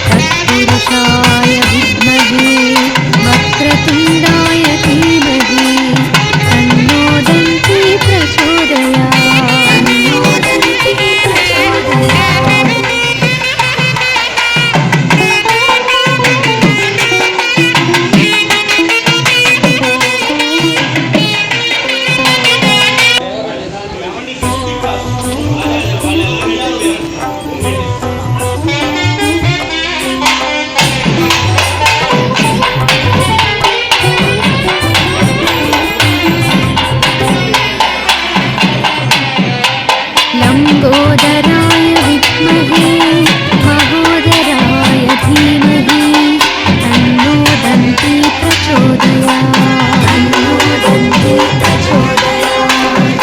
तत्पुरुषाय विद्महे वक्रतुण्डाय धीमहि तन्नो दन्ती प्रचोदयात् तन्नो दन्ती प्रचोदयात् लम्बोदराय विद्महे महोदराय धीमहि तन्नो दन्ती प्रचोदयात् तन्नो दन्ती प्रचोदयात्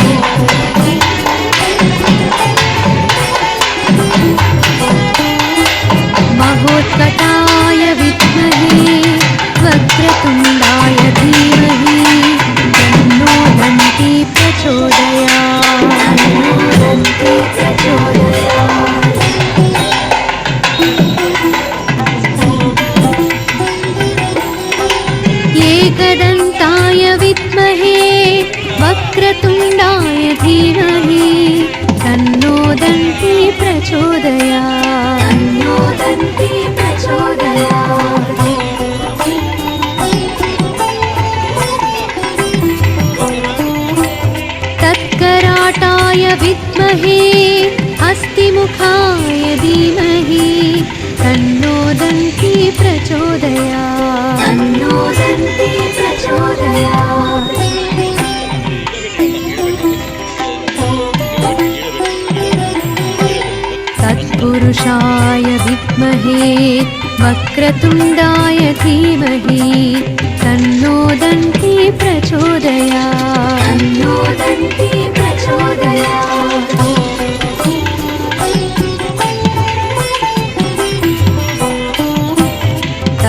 महोत्कटाय विद्महे वक्रतुण्डाय धीमहि तन्नो दन्ती प्रचोदयात् तन्नो दन्ती प्रचोदयात् एकदन्ताय विद्महे वक्रतुण्डाय धीमहि तन्नो दन्ती प्रचोदयात् तन्नो दन्ती प्रचोदयात् तत्कराटाय विद्महे हस्तिमुखाय धीमहि तन्नो दन्ती प्रचोदयात् तन्नो दन्ती प्रचोदयात् तत्पुरुषाय विद्महे वक्रतुण्डाय धीमहि तन्नो दन्ती प्रचोदयात् तन्नो दन्ती प्रचोदयात्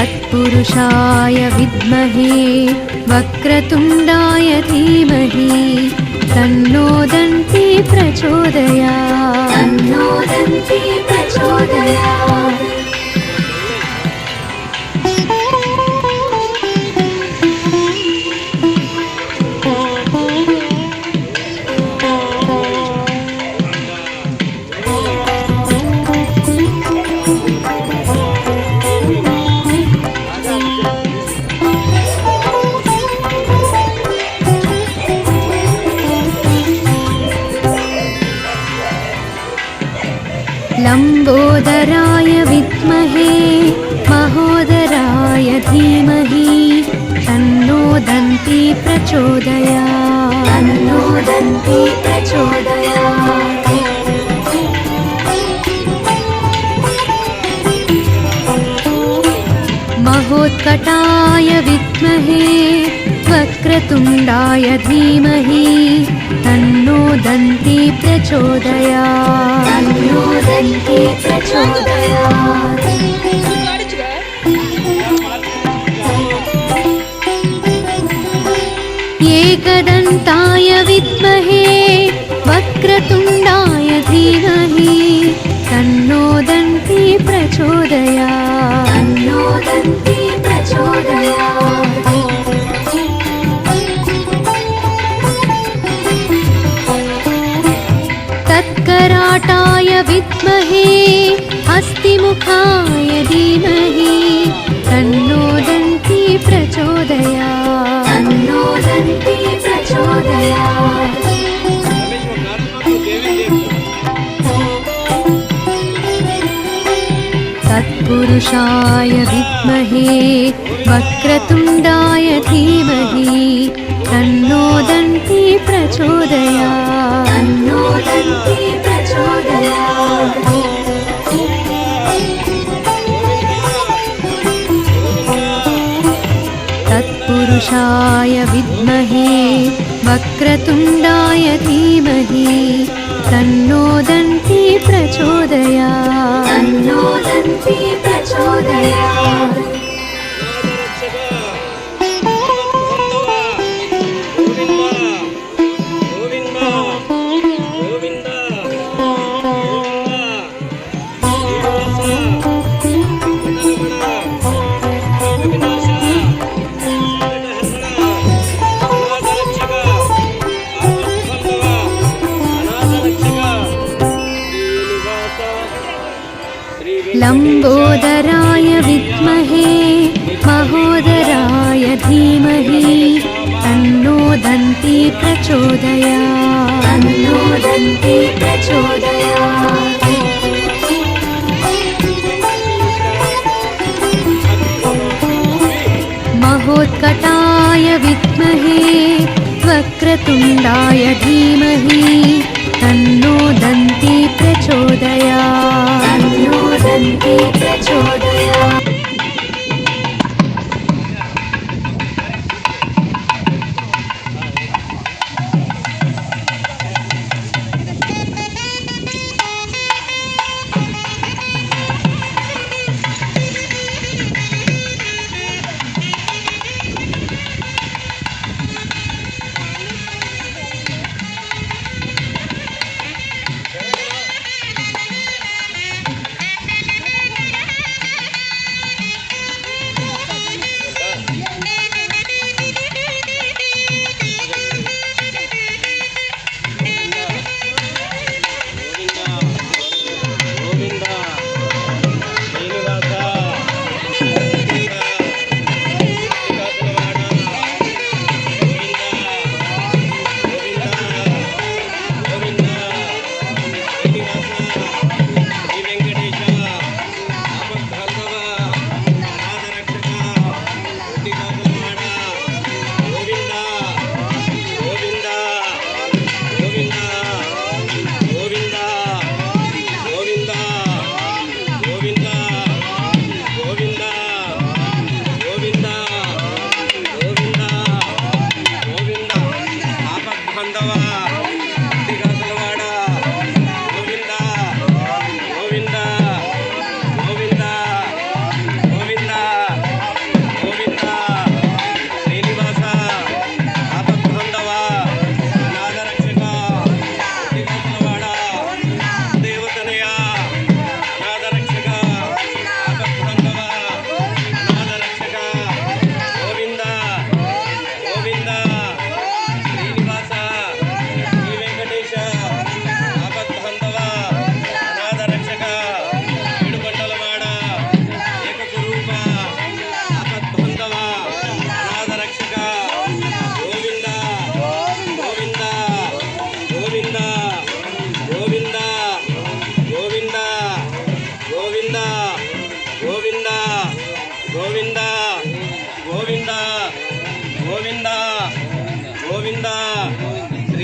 तत्पुरुषाय विद्महे वक्रतुण्डाय धीमहि तन्नो दन्ती प्रचोदयात् तन्नो दन्ती प्रचोदयात् लम्बोदराय विद्महे महोदराय धीमहि तन्नो दन्ती प्रचोदयात् तन्नो दन्ती प्रचोदयात्। महोत्कटाय विद्महे वक्रतुण्डाय धीमहि तन्नो दन्ती प्रचोदयात् तन्नो दन्ती प्रचोदयात्। एकदन्ताय विद्महे वक्रतुण्डाय धीमहि तन्नो दन्ती प्रचोदयात् तन्नो दन्ती प्रचोदयात्। तत्कराटाय विद्महे हस्तिमुखाय धीमहि तन्नो दन्ती प्रचोदयात् तन्नो दन्ती प्रचोदयात्। तत्पुरुषाय विद्महे वक्रतुण्डाय धीमहि तन्नो दन्ती प्रचोदयात् तन्नो दन्ती प्रचोदयात्। तत्पुरुषाय विद्महे वक्रतुण्डाय धीमहि तन्नो दन्ती प्रचोदयात् तन्नो दन्ती प्रचोदयात्। लम्बोदराय विद्महे महोदराय धीमहि तन्नो दन्ती प्रचोदयात् तन्नो दन्ती प्रचोदयात्। महोत्कटाय विद्महे वक्रतुण्डाय धीमहि तन्नो दन्ती प्रचोदयात् तन्नो दन्ती प्रचोदयात्।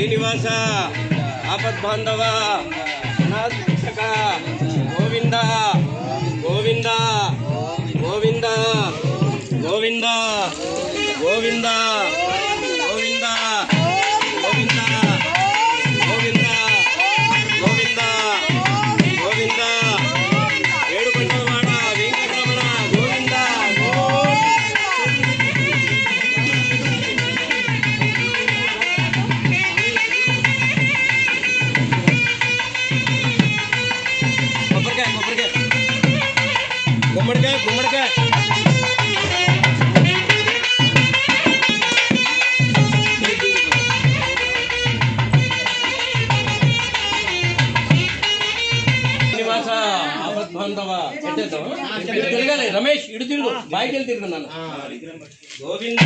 శ్రీనివాస ఆపద్బాంధవ నాథరక్షక గోవింద గోవింద గోవింద గోవింద గోవింద గోవింద గోవింద గోవింద గోవింద గోవింద ఏడుకొండలవాడ వెంకటరమణ గోవింద కొబ్బరికాయ కొబ్బరికాయ గుమ్మడికాయ గుమ్మడికాయ తిరగాలి రమేష్ ఇటు తిరుగు బాయికి వెళ్ళి తిరుగున్నాను గోవింద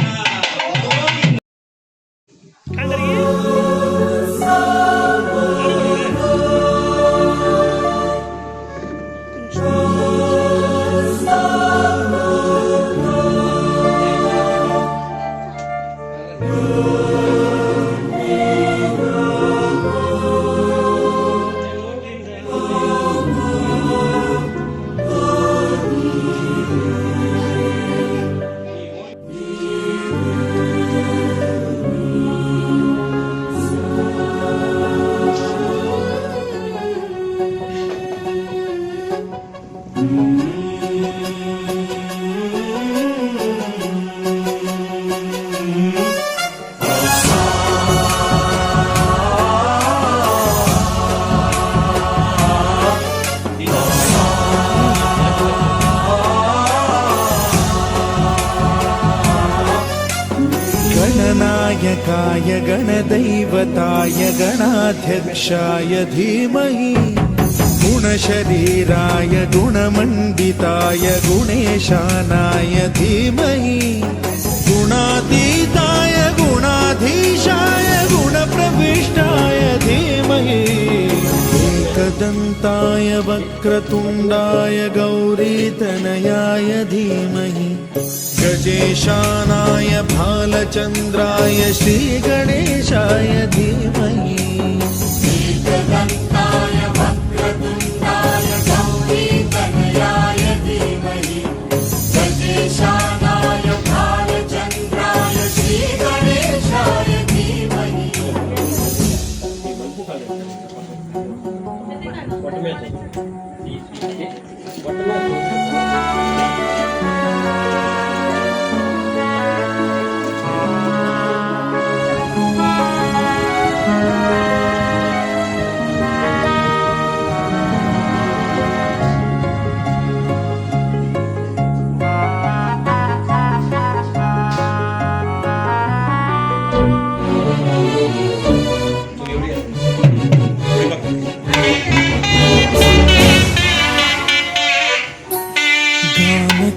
गणनायकाय गणदैवताय गणाध्यक्षाय धीमहि गुणशरीराय गुणमण्डिताय गुणेशानाय धीमहि गुणातीताय गुणाधीशाय गुणप्रविष्टाय धीमहि एकदन्ताय वक्रतुण्डाय गौरीतनयाय धीमहि गजेशानाय भालचन्द्राय श्रीगणेशाय धीमहि एकदन्ताय वक्रतुण्डाय गौरीतनयाय धीमहि गजेशानाय भालचन्द्राय श्रीगणेशाय धीमहि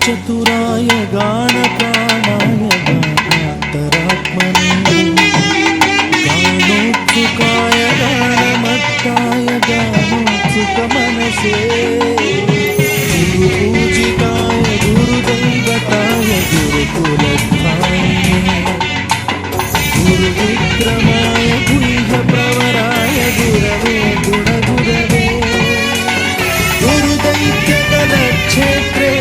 चतुराय गानप्राणाय गानान्तरात्मने गानोत्सुकाय गानमत्ताय गानोत्सुकमनसे गुरुपूजिताय गुरुदैवताय गुरुकुलस्थायिने गुरुविक्रमाय गुह्यप्रवराय गुरवे गुणगुरवे गुरुदैत्यकलक्षेत्रे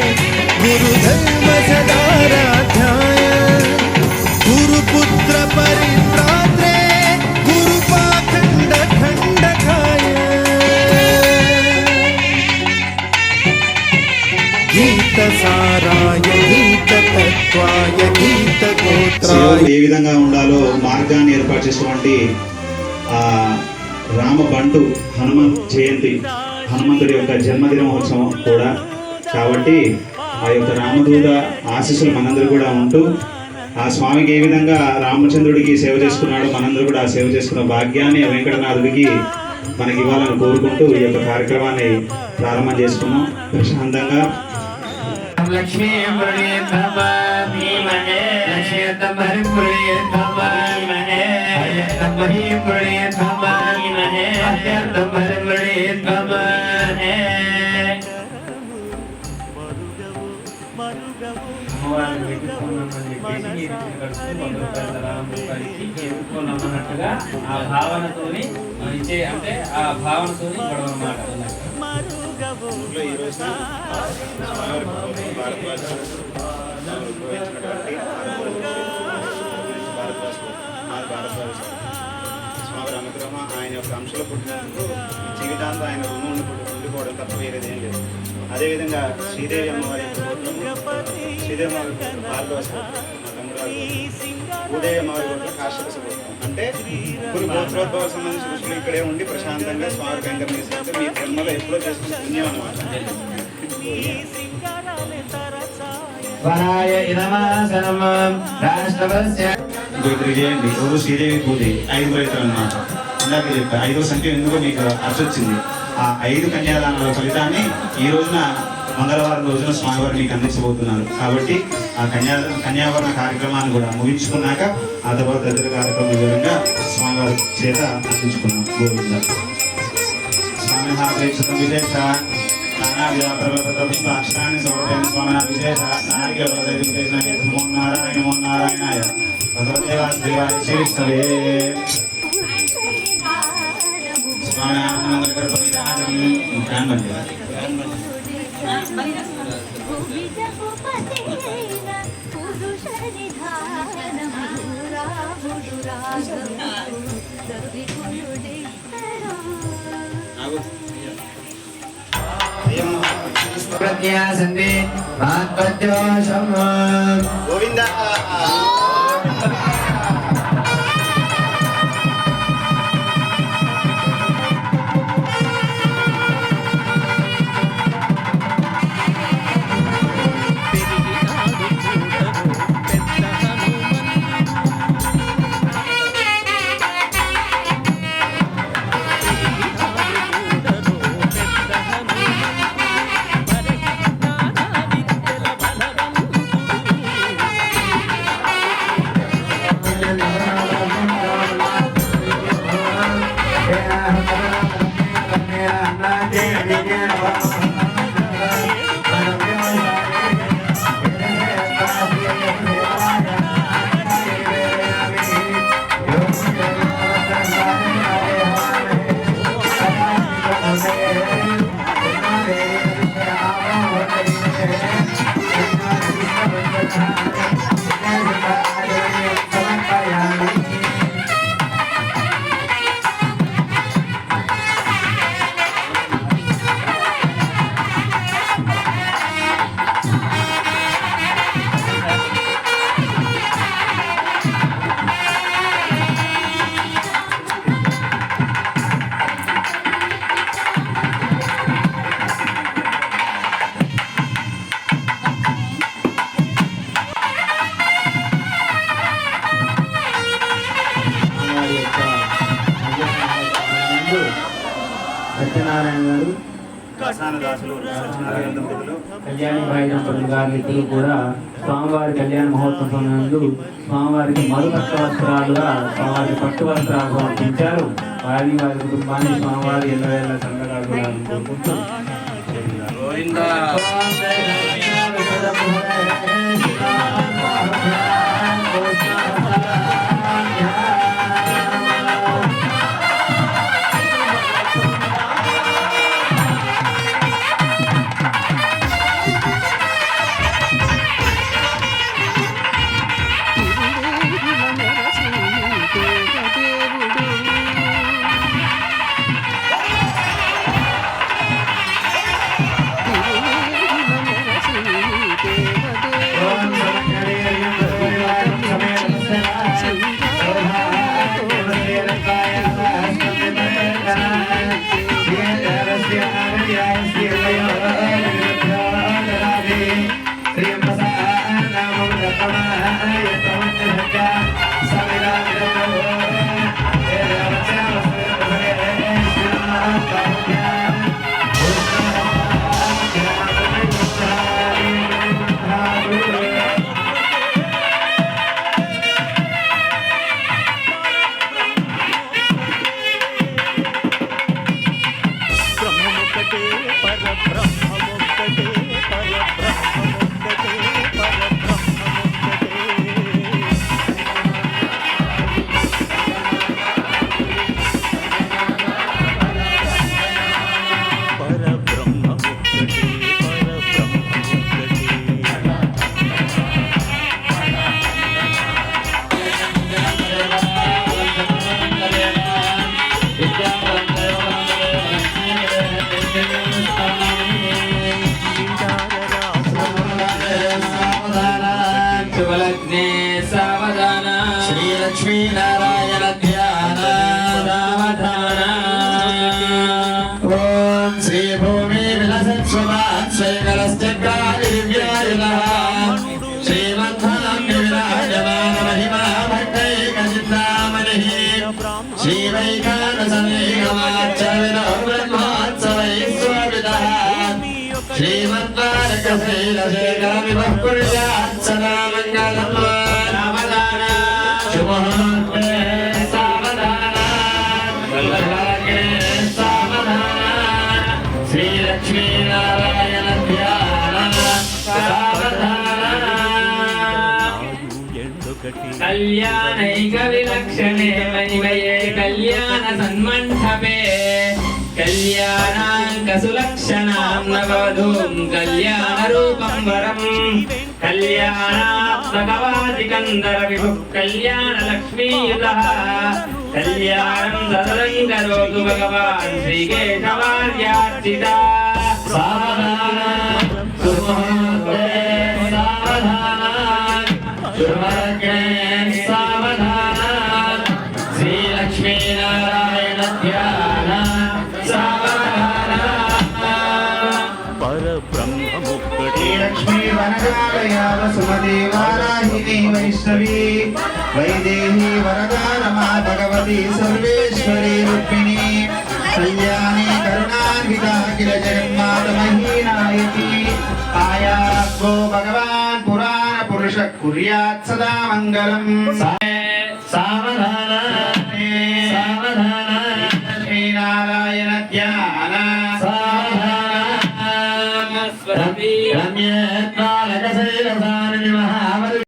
गुरुधर्म सदाराध्याय गुरुपुत्र परित्रात्रे गुरुपाखण्ड खण्डकाय गीतसाराय गीततत्त्वाय गीतगोत्राय ఏ విధంగా ఉండాలో మార్గాన్ని ఏర్పాటు చేసినటువంటి రామబంటు హనుమంత్ జయంతి హనుమంతుడి యొక్క జన్మదిన మహోత్సవం కూడా కాబట్టి ఆ యొక్క రామదూత ఆశీస్సులు మనందరూ కూడా ఉంటూ ఆ స్వామికి ఏ విధంగా రామచంద్రుడికి సేవ చేసుకున్నాడో మనందరూ కూడా ఆ సేవ చేసుకున్న భాగ్యాన్ని ఆ వెంకటనాథుడికి మనకి ఇవ్వాలని కోరుకుంటూ ఈ యొక్క కార్యక్రమాన్ని ప్రారంభం చేసుకున్నాం ప్రశాంతంగా. లక్ష్మీ మగవాళ్ళని వెతుక్కున్నామని చెప్పేసి ఈ రీతిని కడుపుతూ 100 రూపాయల తలా 100 రూపాయలు ఇచ్చి ఎదుర్కొన్నామన్నట్టుగా ఆ భావనతోని ఇచ్చే అంటే ఆ భావనతోని గొడవ అన్నమాట. ఇంట్లో ఈ రోజున స్వామివారి భారద్వాజులు ఉద్భవించినటువంటి స్వామి రామగ్రహ ఆయన యొక్క అంశలో పుట్టినందుకు జీవితాంతం ఆయన రుణం ఉండిపోవడం తప్ప వేరేది ఏం లేదు. అదేవిధంగా శ్రీదేవి అమ్మవారి శ్రీదేవి అమ్మవారి భారద్వాజ మా తమ్ముడు భూదేవి అమ్మవారి గోత్రం కాశ్యప గోత్రం. అంటే గురు గోత్రోద్భవ సంబంధించిన ఋషులు ఇక్కడే ఉండి ప్రశాంతంగా స్వామి కైంకర్యం చేసినట్టు మీ జన్మలో ఎప్పుడో చేసుకున్న పుణ్యం అన్నమాట. ఇక్కడ చేయండి. ఎవరు శ్రీదేవి పూజ 5 రైతులు అన్నమాట. ఇందాక చెప్పారు 5వ సంఖ్య ఎందుకో మీకు అర్థొచ్చింది. ఆ 5 కన్యాదానాల ఫలితాన్ని ఈ రోజున మంగళవారం రోజున స్వామివారు మీకు అందించబోతున్నారు. కాబట్టి ఆ కన్యావరణ కార్యక్రమాన్ని కూడా ముగించుకున్నాక ఆ తర్వాత తదితర కార్యక్రమం వివరంగా స్వామివారి చేత అందించుకున్నాం. గోవింద స్వామి హాక్షితం విశేష పుష్పాక్షరాన్ని సమర్పణ స్వామి విశేష నమో నారాయణ నమో నారాయణాయ భగవదేవాయ శ్రీవిష్ణవే స్వామి ఆనందమంగళ ప్రత్యాసంది ఆత్మత్యోషం గోవింద సత్యనారాయణ గారు దాసులు సత్యనారాయణ దంపతులు కళ్యాణి భాయి దంపతులు గారు ఇద్దరు కూడా స్వామివారి కళ్యాణ మహోత్సవం సమయంలో స్వామివారికి మరు పట్టు వస్త్రాలుగా స్వామివారికి పట్టు వస్త్రాలు సమర్పించారు. వారి వారి కుటుంబాన్ని స్వామివారి ఎల్లవేళ చల్లగా చూడాలని కోరుకుంటూ सावधान श्रीलक्ष्मी नारायण ध्यान सावधान ओम श्री भूमि विलसत् स्वभात्सैकलश्चक्रादिव्यायुधः श्रीमन्थाम्य विराजमान महिमा भट्टैकचिन्तामणिः श्रीवैखानसमेघमाच्चविनो ब्रह्मोत्सवैः स्वामितः श्रीमद्वारकशैलशेखरविभः कुर्यात् सदा मङ्गलम् सावधान शुभमुहूर्ते सावधान मङ्गलभागे सावधान श्रीलक्ष्मीनारायण ध्यान सावधान कल्याणैक विलक्षणे महिमये कल्याण सन्मण्डपे कल्याणाङ्कसुलक्षणां नववधूं कल्याणरूपं वरं कल्याणात्मकवादिकन्दरविभुः कल्याणलक्ष्मीयुतः कल्याणं सततं करोतु भगवान् श्रीकेशवार्यार्चिता सावधान सुमुहूर्ते सावधान शुभलग्ने सावधान श्रीलक्ष्मीनारायण ध्यान लक्ष्मी वरदालया वसुमती वाराहिनी वैष्णवी वैदेही वरदा रमा भगवती सर्वेश्वरी रुक्मिणी कल्याणी करुणान्विता किल जगन्मातमही नायकी आयात्को भगवान् पुराण पुरुष कुर्यात् सदा मङ्गलम् सावधान सावधान श्रीनारायण ध्यान सावधान रम्यत्वालकशैलसानि महाबलि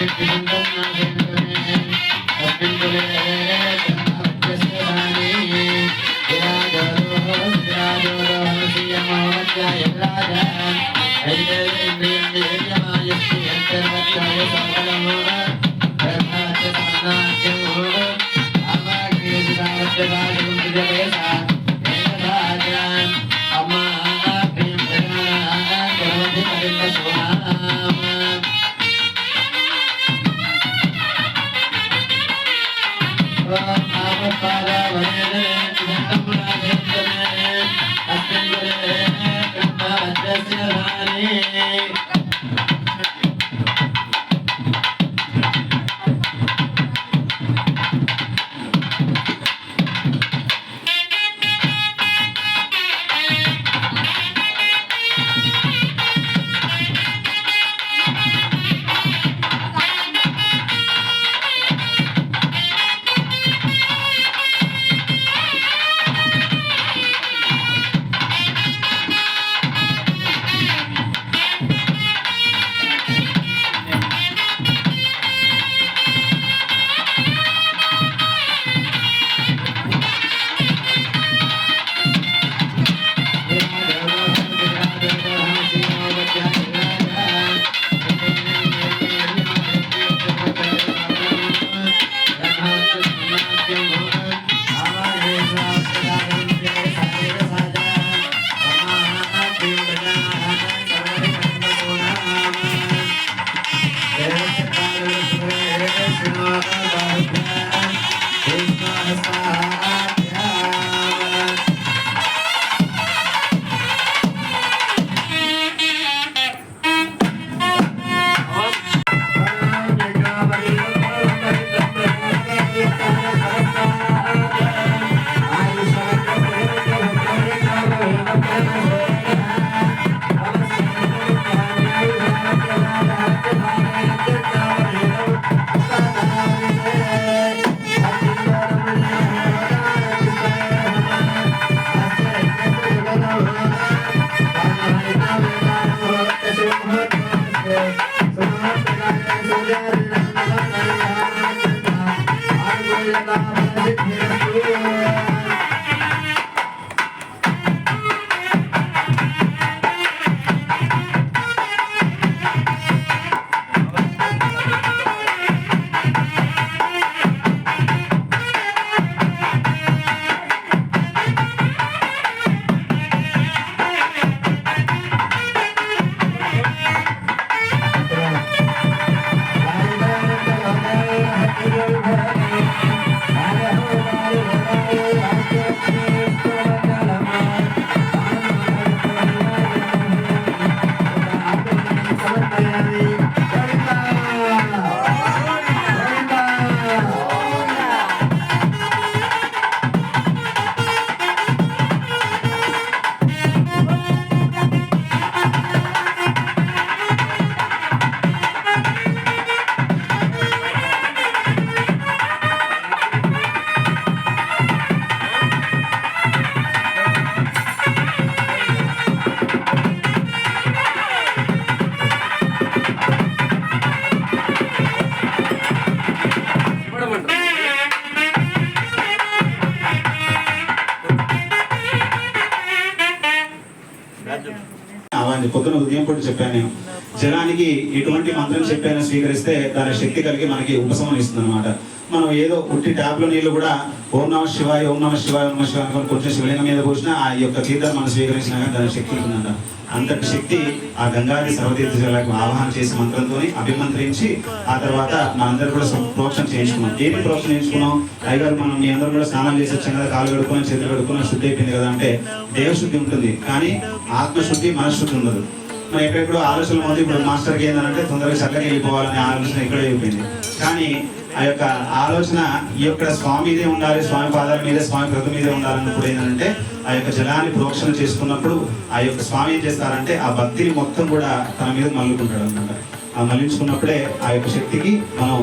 బియ్యం చెప్పాను నేను. జలానికి ఎటువంటి మంత్రం చెప్పైనా స్వీకరిస్తే దాని శక్తి కలిగి మనకి ఉపశమనం ఇస్తుంది అనమాట. మనం ఏదో ఉట్టి ట్యాప్లో నీళ్ళు కూడా ఓం నమ శివాయ ఓం నమ శివాయ ఓం నమ శివాయ అనుకుని కొంచెం శివలింగం మీద పోసినా ఆ యొక్క తీర్థాన్ని మనం స్వీకరించినా కానీ దాని శక్తి ఉంటుందంట. అంతటి శక్తి ఆ గంగాది సర్వతీర్థ జలాలకు ఆవాహన చేసి మంత్రంతో అభిమంత్రించి ఆ తర్వాత మనందరూ కూడా ప్రోక్షణ చేయించుకున్నాం. ఏమి ప్రోక్షణ చేయించుకున్నాం? అయ్యగారు మనం మీ అందరూ కూడా స్నానం చేసి వచ్చాం కదా, కాలు కడుక్కుని చేతులు కడుక్కుని శుద్ధి అయిపోయింది కదా అంటే దేవశుద్ధి ఉంటుంది, కానీ ఆత్మశుద్ధి మనశుద్ధి ఉండదు. మనం ఎక్కడెక్కడో ఆలోచనలు మొదలు ఇప్పుడు మాస్టర్కి ఏంటంటే తొందరగా చక్కగా వెళ్ళిపోవాలనే ఆలోచన ఇక్కడే అయిపోయింది. కానీ ఆ యొక్క ఆలోచన ఈ యొక్క స్వామి మీదే ఉండాలి, స్వామి పాదాల మీదే, స్వామి కృత మీదే ఉండాలన్నప్పుడు ఏంటంటే ఆ యొక్క జలాన్ని ప్రోక్షణ చేసుకున్నప్పుడు ఆ యొక్క స్వామి ఏం చేస్తారంటే ఆ భక్తిని మొత్తం కూడా తన మీద మల్లుకుంటాడు అనమాట. ఆ మళ్లించుకున్నప్పుడే ఆ యొక్క శక్తికి మనం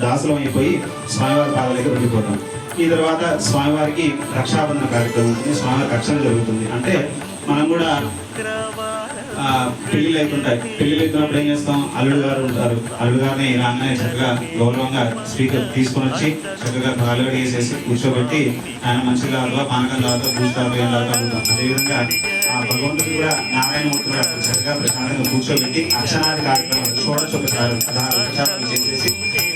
దాసులం అయిపోయి స్వామివారి పాదాల దగ్గర ఉండిపోతాం. ఈ తర్వాత స్వామివారికి రక్షాబంధన కార్యక్రమం ఉంటుంది, స్వామివారికి రక్షణ జరుగుతుంది. అంటే మనం కూడా పెళ్లిళ్ళు అవుతుంటాయి. పెళ్లిళ్ళు అవుతున్నప్పుడు ఏం చేస్తాం, అల్లుడు గారు ఉంటారు, అల్లుడు గారిని రాగానే చక్కగా గౌరవంగా స్పీకర్ తీసుకొని వచ్చి చక్కగా అల్లుగడి వేసేసి కూర్చోబెట్టి ఆయన మంచిగా కావాలా, పానకం కావాలా, పూజాలు ఏం కావాలా అడుగుతాం. అదేవిధంగా ఆ భగవంతుడు కూడా నారాయణమూర్తి గారు చక్కగా ప్రశాంతంగా కూర్చోబెట్టి అక్షరాది కార్యక్రమాలు షోడశోపచారాలు 16 ఉపచారాలు చేసేసి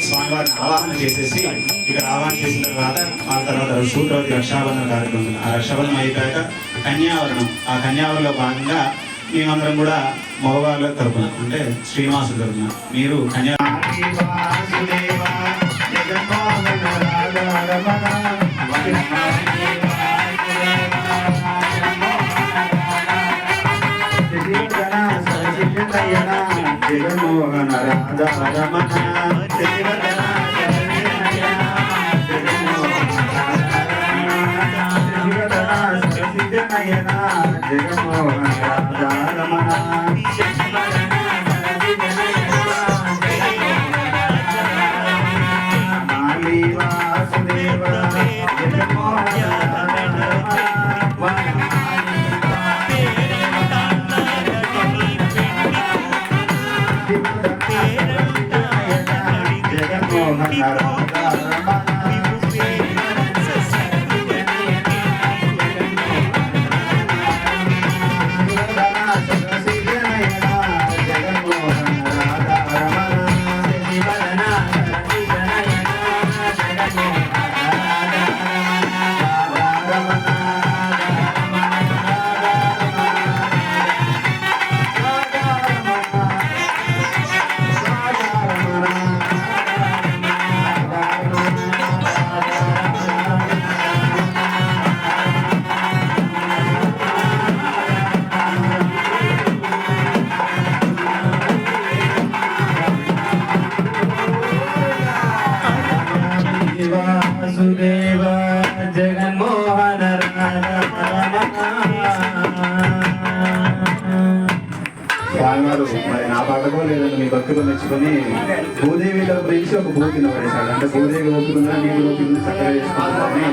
స్వామివారిని ఆవాహన చేసేసి ఇక్కడ ఆవాహన చేసిన తర్వాత ఆ తర్వాత సూత్రవతి రక్షాబంధన కార్యక్రమం. ఆ రక్షాబంధనం అయిపోయాక కన్యావరణం. ఆ కన్యావరణలో భాగంగా మేమందరం కూడా మగవాళ్ళ తరపున అంటే శ్రీనివాసు తరపున మీరు కన్యా జగన్మోహన రాధా రమణ జగన్మోహన రాధా రమణ మాలి వాసుదేవ జగన్మోహన వాసుదేవ జగన్మోహన స్వామివారు మరి నా పాటకో లేదంటే మీ భక్తులు మెచ్చుకొని భూదేవిలో గురించి ఒక భూ కింద పడేశాడు. అంటే భూదేవి ఓపికంగా నీళ్ళు ఓపికంగా చక్కగా చేసుకుంటారని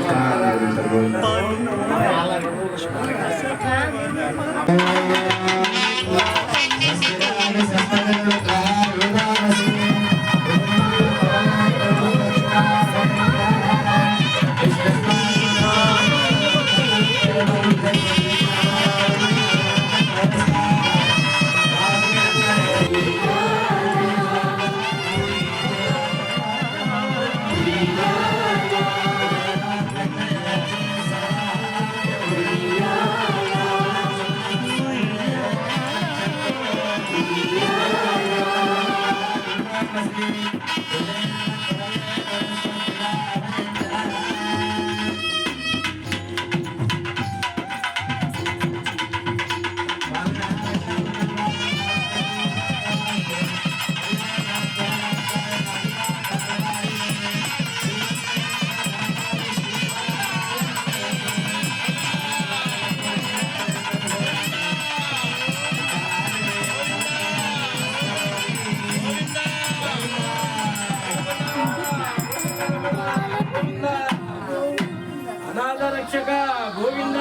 రక్షక గోవింద,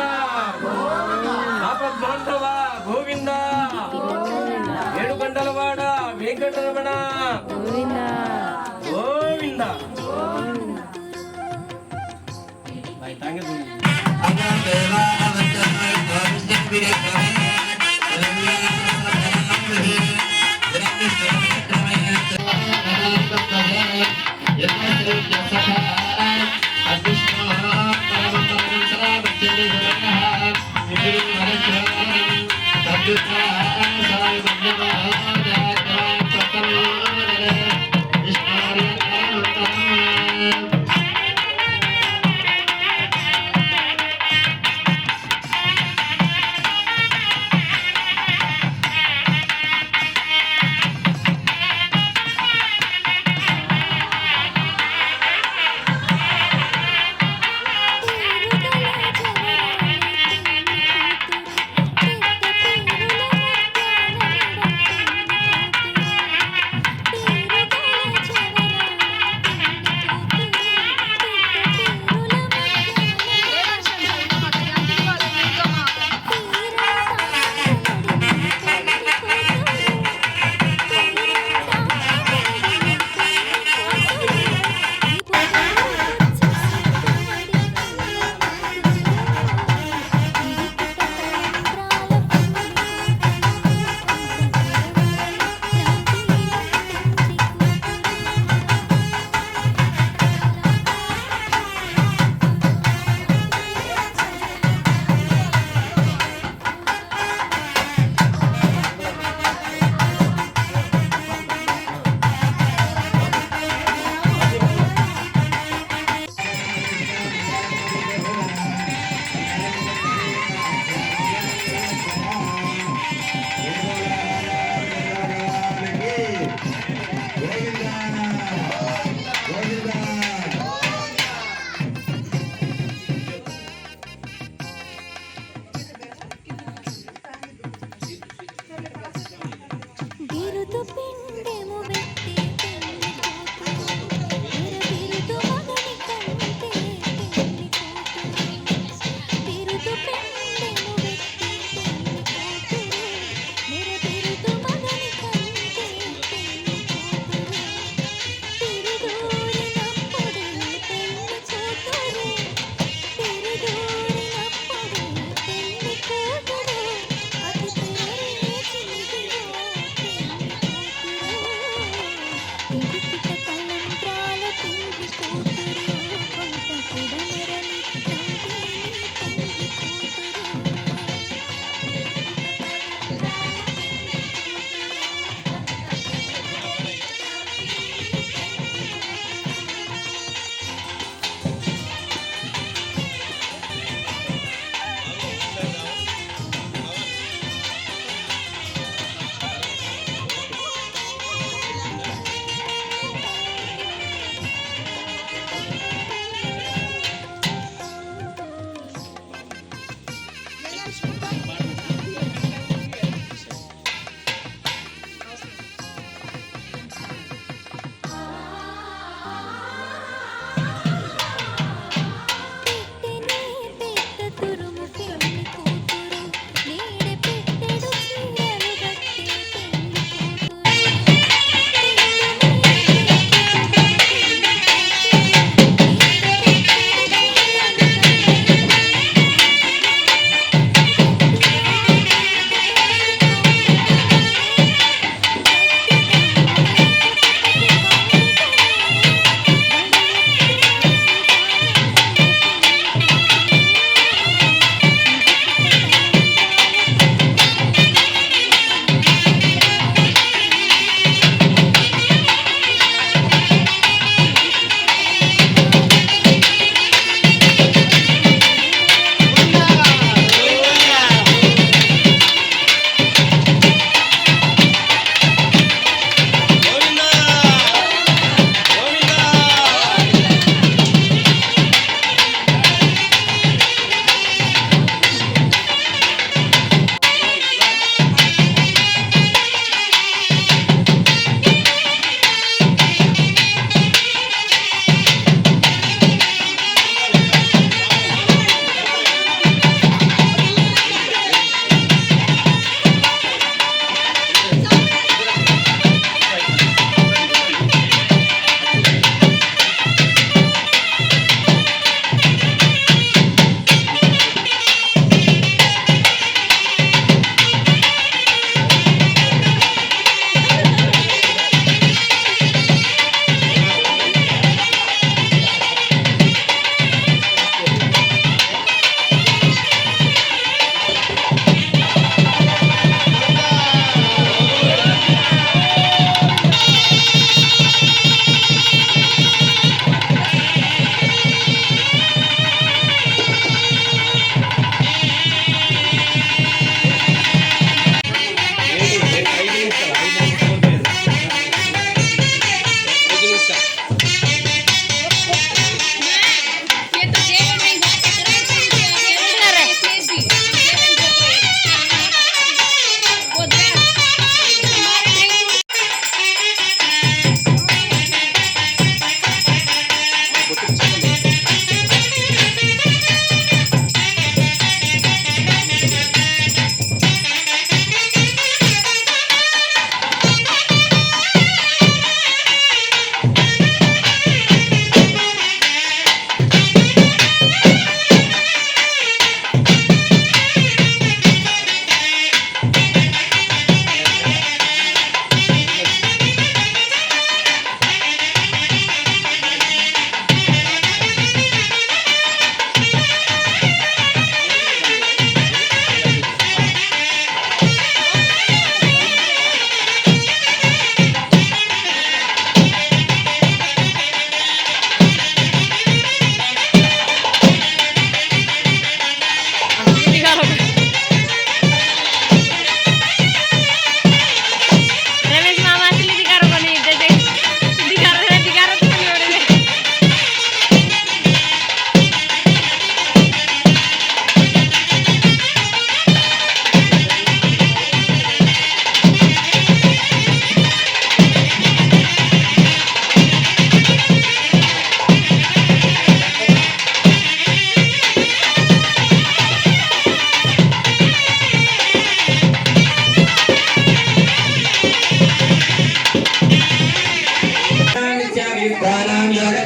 ఆపద్బాంధవ గోవింద, ఏడుకొండలవాడ వెంకటరమణ గోవింద.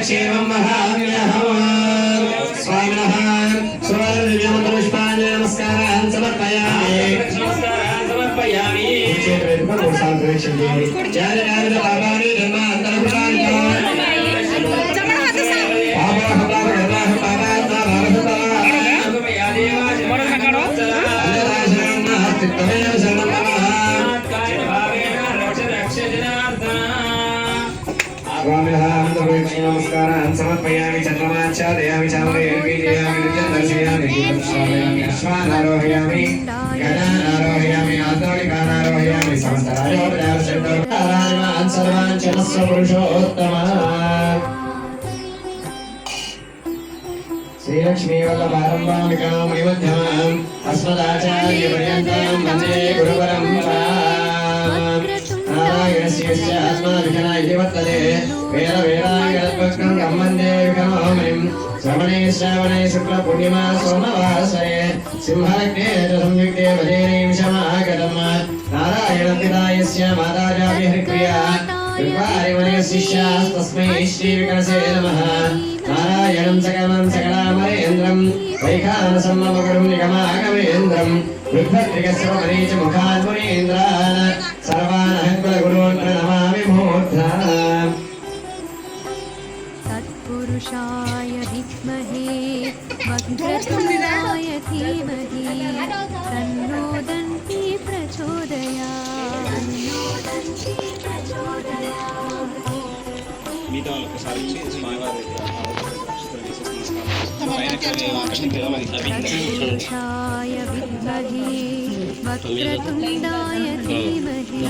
क्षेमं महाव्यहम् स्वामिनः सुवर्णदिव्यमन्त्रपुष्पाञ्जलि नमस्कारान् समर्पयामि नमस्कारान् समर्पयामि चन्द्रमाच्छादयामि चामरयामि नित्यं दर्शयामि गीतं श्रावयामि अश्वानारोहयामि गणानारोहयामि आतोलिकानारोहयामि समस्तराजोपचारसिद्धोपचारान् सर्वान् चमस्व पुरुषोत्तमः श्रीलक्ष्मी वल्लभारम्भामिकां मणिमध्यमाम् अस्मदाचार्यपर्यन्तां वन्दे गुरुपरम्पराम् नारायणस्य अस्माभिघ्ना इति वर्तते वेदवेदाङ्गरत्वक्तं कम्मन्दे विघ्नोमणिं श्रवणे श्रावणे शुक्लपूर्णिमा सोमवासरे सिंहलग्ने च संयुक्ते भजेनीं शमागतम् नारायणं पितायस्य माताजापि हरिप्रिया शिष्यास्तस्मै श्रीविकरसे नमः नारायणं सकलं सकलामरेन्द्रं वैखानसम्ममगुरुं निगमागमेन्द्रं विभद्रिकस्य मरीच मुखान्मुनीन्द्रान् सर्वान् अहङ्कुलगुरून् प्रणमामि मूर्धा तत्पुरुषाय विद्महे वक्रतुण्डाय धीमहि तन्नो दन्ती प्रचोदयात् మిగతా వాళ్ళకి ఒకసారి ఇచ్చి స్వామివారి तत्पुरुषाय विद्महे वक्रतुण्डाय धीमहि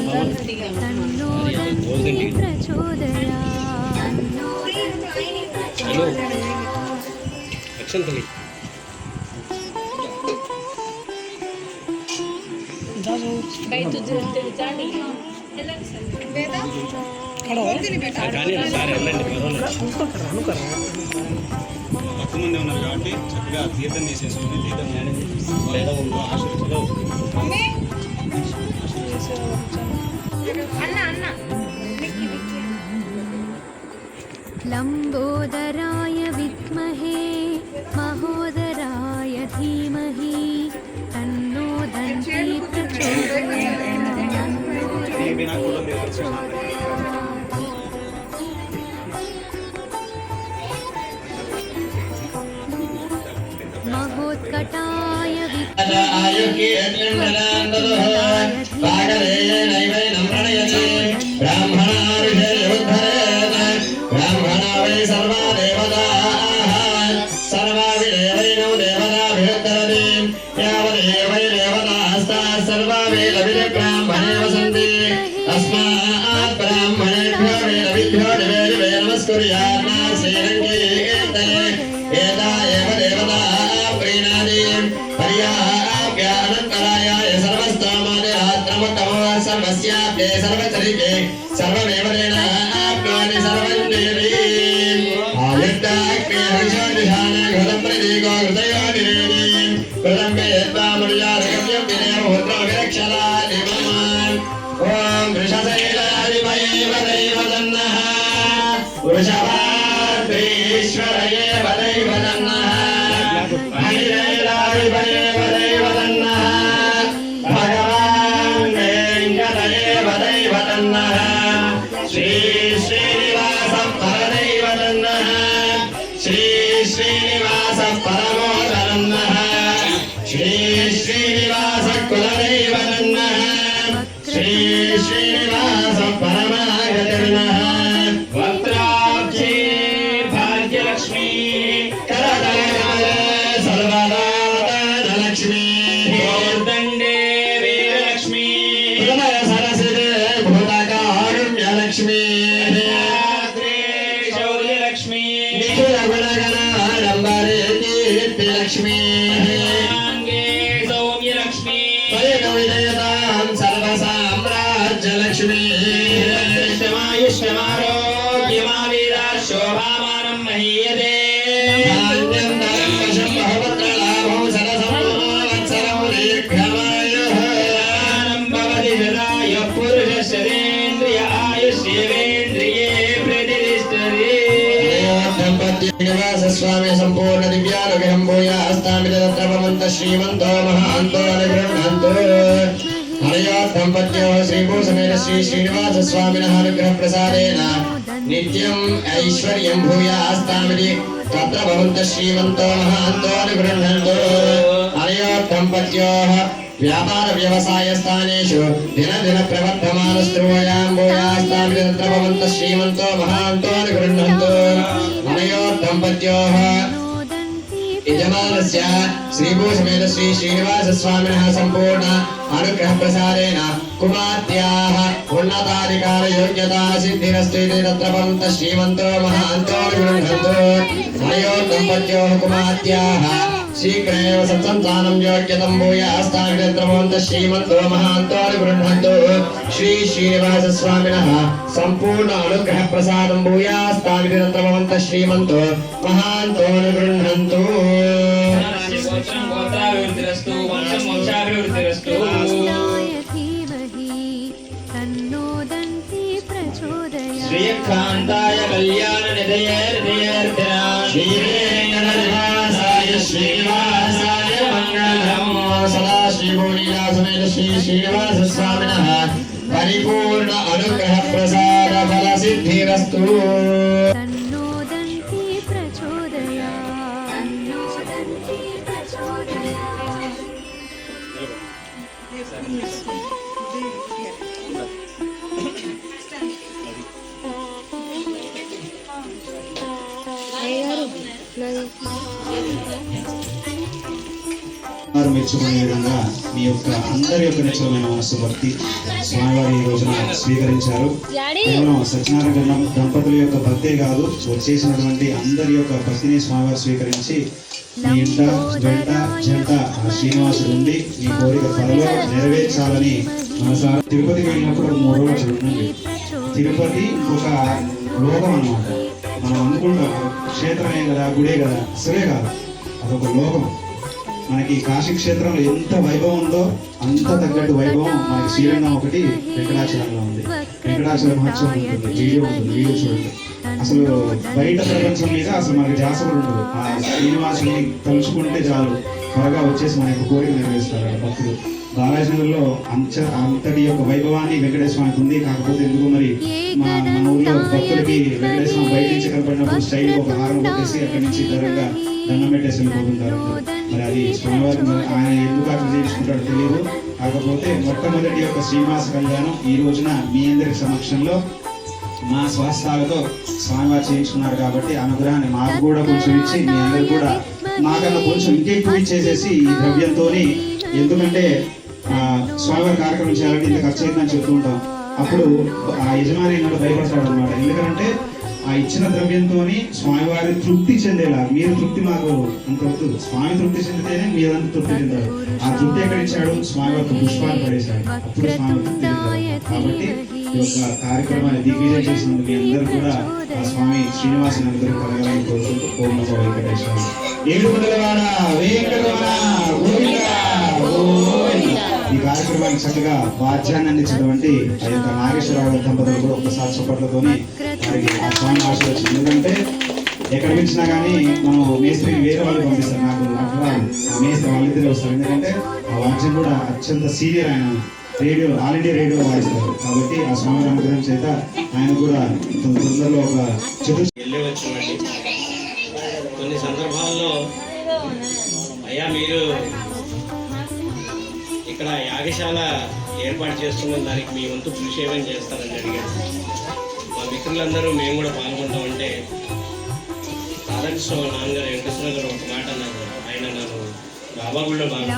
तन्नो दन्ती प्रचोदयात् తక్కువ మంది ఉన్నారు కాబట్టి చక్కగా తీర్థం తీసేసుకుని తీర్థం లేదా ఆశీర్వచనం लम्बोदराय विद्महे महोदराय धीमहि तन्नो दन्ती प्रचोदयात् महोत्कटाय ब्राह्मणा वै सर्वा देवताः सर्वाभिदेवैनौ देवताभिरुद्धरति यावदेवै देवतास्ताः सर्वा वेदविदब्राह्मणे वसन्ति तस्मात् ब्राह्मणेभ्यो वेदविभ्यो दिवे दिवे नमस्कुर्यात् श्रीरङ्गे कीर्तये एता एव देवताः प्रीणाति पर्याप्य अनन्तरायाय सर्वस्तोमोदरात्रमुत्तमो सर्वस्याप्ये सर्वचरिते सर्वमेव तेनाप्नोति सर्वं देवी आयुक्ताग्ने हर्षोदिधान घृतं प्रतीको हृदयो निरेणि कृतं वेद्वा मुर्यारगम्यं विनयमुद्रो विरक्षराति मम ॐ वृषशैलाधिपये वदैव तन्नः वृषभाद्रीश्वरये वदैव तन्नः महिलैलाधिपये वदैव तन्नः भगवान् वेङ्कटये वदैव तन्नः श्री श्रीनिवासः परदैव तन्नः श्री श्रीनिवासः परमो तन्नः श्री श्रीनिवासः कुलदैव तन्नः श्री श्रीनिवासः परमागतिर्नः वक्त्राब्जे भाग्यलक्ष्मी करतले सर्वदा धनलक्ष्मी गोर्दण्डे वीरलक्ष्मी हृदय सरसिते भूतकारुण्यलक्ष्मी शौर्यलक्ष्मी निखिलगुणगणाडम्बरे कीर्तिलक्ष्मी सौम्यलक्ष्मी विजयतां सर्वसाम्राज्यलक्ष्मी क्षमायुष्यमारोग्यमावीरा शोभामानं महीयते धान्यं धनं वशं बहुपुत्रलाभं सरसंवत्सरं दीर्घमायुः दानं भवति सदायुः पुरुषशरेन्द्रिय आयुष्येवेन्द्रिये प्रतिष्ठते శ్రీనివాసస్వామి సంపూర్ణ దివ్యానుగ్రహం భూయాస్తామి తత్ర భవంతః శ్రీమంతో మహాంతో అనుగృహ్ణन्तు అనయో దంపత్యో శ్రీభూషమేన శ్రీ శ్రీనివాసస్వామినః అనుగ్రహ ప్రసాదేన నిత్యం ఐశ్వర్యం భూయాస్తామితి తత్ర భవంతః శ్రీమంతో మహాంతో అనుగృహ్ణन्तు అనయో దంపత్యోః వ్యాపార వ్యవసాయ స్థానేషు దిన దిన ప్రవర్ధమానస్త్రోయాం భూయాస్తామితి తత్ర భవంతః శ్రీమంతో మహాంతో అనుగృహ్ణन्तు అనయో దంపత్యోః యజమానస్య శ్రీభూషమేన శ్రీ శ్రీనివాసస్వామినః సంపూర్ణ అనుగ్రహ ప్రసాదేన కుమార్తెయాః ఉన్నతాధికార యోగ్యతా సిద్ధిరస్తు ఇతి తత్ర భవంతః శ్రీమంతో మహాంతో అనుగృహ్ణन्तు అనయో దంపత్యోః కుమార్తెయాః శీఘ్రమేవ సత్సంతానం యోగ్యతం భూయాస్తామితి తత్ర భవంతః శ్రీమంతో మహాంతో అనుగృహ్ణन्तు శ్రీ శ్రీనివాసస్వామినః సంపూర్ణ అనుగ్రహ ప్రసాదం భూయాస్తామితి తత్ర భవంతః శ్రీమంతో మహాంతో అనుగృహ్ణन्तు గోత్రాభివృద్ధిరస్తు వంశం వంశాభివృద్ధిరస్తు धीमहि तन्नो दन्ति प्रचोदयात् శ్రీకాంతాయ కళ్యాణ నిధయే హృదయేర్ధినా శ్రీవేంకటనివాసాయ శ్రీనివాసాయ మంగళం సదా శ్రీభూనీలాసమేత శ్రీ శ్రీనివాసస్వామినః పరిపూర్ణ అనుగ్రహ ప్రసాద ఫల సిద్ధిరస్తు तन्नो दन्ति प्रचोदयात् तन्नो दन्ति प्रचोदयात् వారు మెచ్చుకునే విధంగా మీ యొక్క అందరి యొక్క నిశ్చలమైన మనస్సు భక్తి స్వామివారి ఈ రోజున స్వీకరించారు. కేవలం సత్యనారాయణ దంపతుల యొక్క భక్తే కాదు, వచ్చేసినటువంటి అందరి యొక్క భక్తిని స్వామివారు స్వీకరించి మీ ఇంట వెంట జంట ఆ శ్రీనివాసుడు ఉండి మీ కోరిక త్వరలో నెరవేర్చాలని మనసారా తిరుపతికి వెళ్ళినప్పుడు 3 రోజులు ఉండండి. తిరుపతి ఒక లోకం అన్నమాట. మనం అనుకుంటాం క్షేత్రమే కదా, గుడే కదా, అసలే కాదు, అదొక లోకం. మనకి కాశీ క్షేత్రంలో ఎంత వైభవం ఉందో అంత తగ్గట్టు వైభవం మనకి శ్రీరంగం ఒకటి వెంకటాచలంలో ఉంది. వెంకటాచల మహోత్సవం ఉంటుంది, వీడియో చూడండి. అసలు బయట ప్రపంచం మీద అసలు మనకి ధ్యాస కూడా ఉండదు. ఆ శ్రీనివాసుని తలుచుకుంటే చాలు త్వరగా వచ్చేసి మన యొక్క కోరిక నెరవేరుస్తారు భక్తులు. బాలాజీనగర్లో అంతటి యొక్క వైభవాన్ని వెంకటేశ్వరానికి ఉంది. కాకపోతే ఎందుకు మరి మన ఊళ్ళో భక్తులకి వెంకటేశ్వరం బయట నుంచి కనపడినప్పుడు స్టైల్ ఒక హారం కొట్టేసి అక్కడి నుంచి ధరగా దండం పెట్టేసి వెళ్ళిపోతుంటారు. మరి అది స్వామివారి ఆయన ఎందుకు అట్లా చేయించుకుంటాడో తెలియదు. కాకపోతే మొట్టమొదటి యొక్క శ్రీనివాస కళ్యాణం ఈ రోజున మీ అందరి సమక్షంలో మా స్వస్థాలతో స్వామివారు చేయించుకున్నారు కాబట్టి అనుగ్రహాన్ని మాకు కూడా కొంచెం ఇచ్చి మీ అందరు కూడా మాకన్నా కొంచెం ఇంకెక్కువ ఇచ్చేసేసి ఈ ద్రవ్యంతో, ఎందుకంటే స్వామివారి కార్యక్రమం చేయాలంటే ఇంత ఖర్చు అవుతుందని చెప్తూ ఉంటాం. అప్పుడు ఆ యజమాని నన్ను భయపడతాడు అనమాట. ఎందుకంటే ఆ ఇచ్చిన ద్రవ్యంతో స్వామివారి తృప్తి చెందేలా, మీరు తృప్తి మాకు అంత వద్దు, స్వామి తృప్తి చెందితేనే మీరంతా తృప్తి చెందాడు. ఆ తృప్తి ఎక్కడ ఇచ్చాడు? స్వామివారికి పుష్పాలు పడేశాడు, అప్పుడు స్వామి తృప్తి చెందాడు. కాబట్టి ఈ యొక్క కార్యక్రమాన్ని దిగ్విజయం చేసినందుకు మీ అందరూ కూడా ఆ స్వామి శ్రీనివాసుని అందరూ కలగాలని కోరుకుంటూ ఓం నమో వెంకటేశ్వర. ఏడుకొండలవాడ వెంకటరమణ గోవిందా గోవిందా. ఈ కార్యక్రమానికి చక్కగా వాద్యాన్ని అందించినటువంటి ఆ యొక్క నాగేశ్వరరావు దంపతులు కూడా ఒక్కసారి చప్పట్లతోని వారికి ఆ స్వామి ఆశీర్వదించింది. ఎందుకంటే ఎక్కడ పిలిచినా కానీ మనం మేస్త్రిని వేరే వాళ్ళు పంపిస్తారు, నాకు అట్లా ఆ మేస్త్రి వాళ్ళిద్దరే వస్తారు. ఎందుకంటే ఆ వాద్యం కూడా అత్యంత సీనియర్, ఆయన రేడియో ఆల్ ఇండియా రేడియో వాయిస్తారు. కాబట్టి ఆ స్వామి అనుగ్రహం చేత ఆయన కూడా తొందరలో ఒక వెళ్ళి వచ్చిందండి. కొన్ని సందర్భాల్లో అయ్యా మీరు ఇక్కడ యాగశాల ఏర్పాటు చేసుకున్న దానికి మీ వంతు కృషి ఏమని చేస్తారని అడిగాడు. మా మిత్రులందరూ మేము కూడా పాల్గొంటామంటే ఆదర్శ నాన్నగారు వెంకటేశ్వర గారు ఒక మాట అన్నారు. ఆయన నన్ను బాబా గుళ్ళో బాగా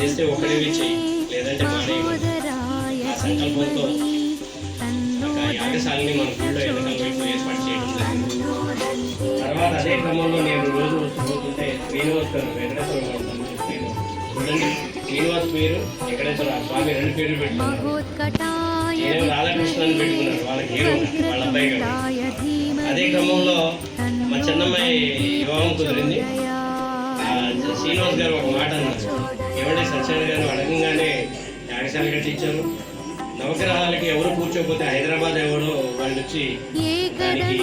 చేస్తే ఒకటివి చెయ్యి, లేదంటే మానే. ఆ సంకల్పంతో ఒక యాగశాలని మన గుళ్ళో ఎన్నికల వైపు ఏర్పాటు చేయడం జరిగింది. తర్వాత అదే క్రమంలో నేను రోజు వస్తుంటే శ్రీనివాస్ గారు వెంకటేశ్వర గారు చూడండి, శ్రీనివాస్ పేరు వెంకటేశ్వర స్వామి 2 పేర్లు పెట్టుకున్నారు. నేను రాధాకృష్ణ అని పెట్టుకున్నారు, వాళ్ళకి హీరో వాళ్ళ అబ్బాయి గారు. అదే క్రమంలో మా చిన్నమ్మాయి వివాహం కుదిరింది. శ్రీనివాస్ గారు ఒక మాట అన్నారు, ఏమంటే సత్యనారాయణ గారు అడగంగానే యాగశాల కట్టించారు. నవగ్రహాలకి ఎవరు కూర్చోకపోతే హైదరాబాద్ ఎవడో వాళ్ళు వచ్చి దానికి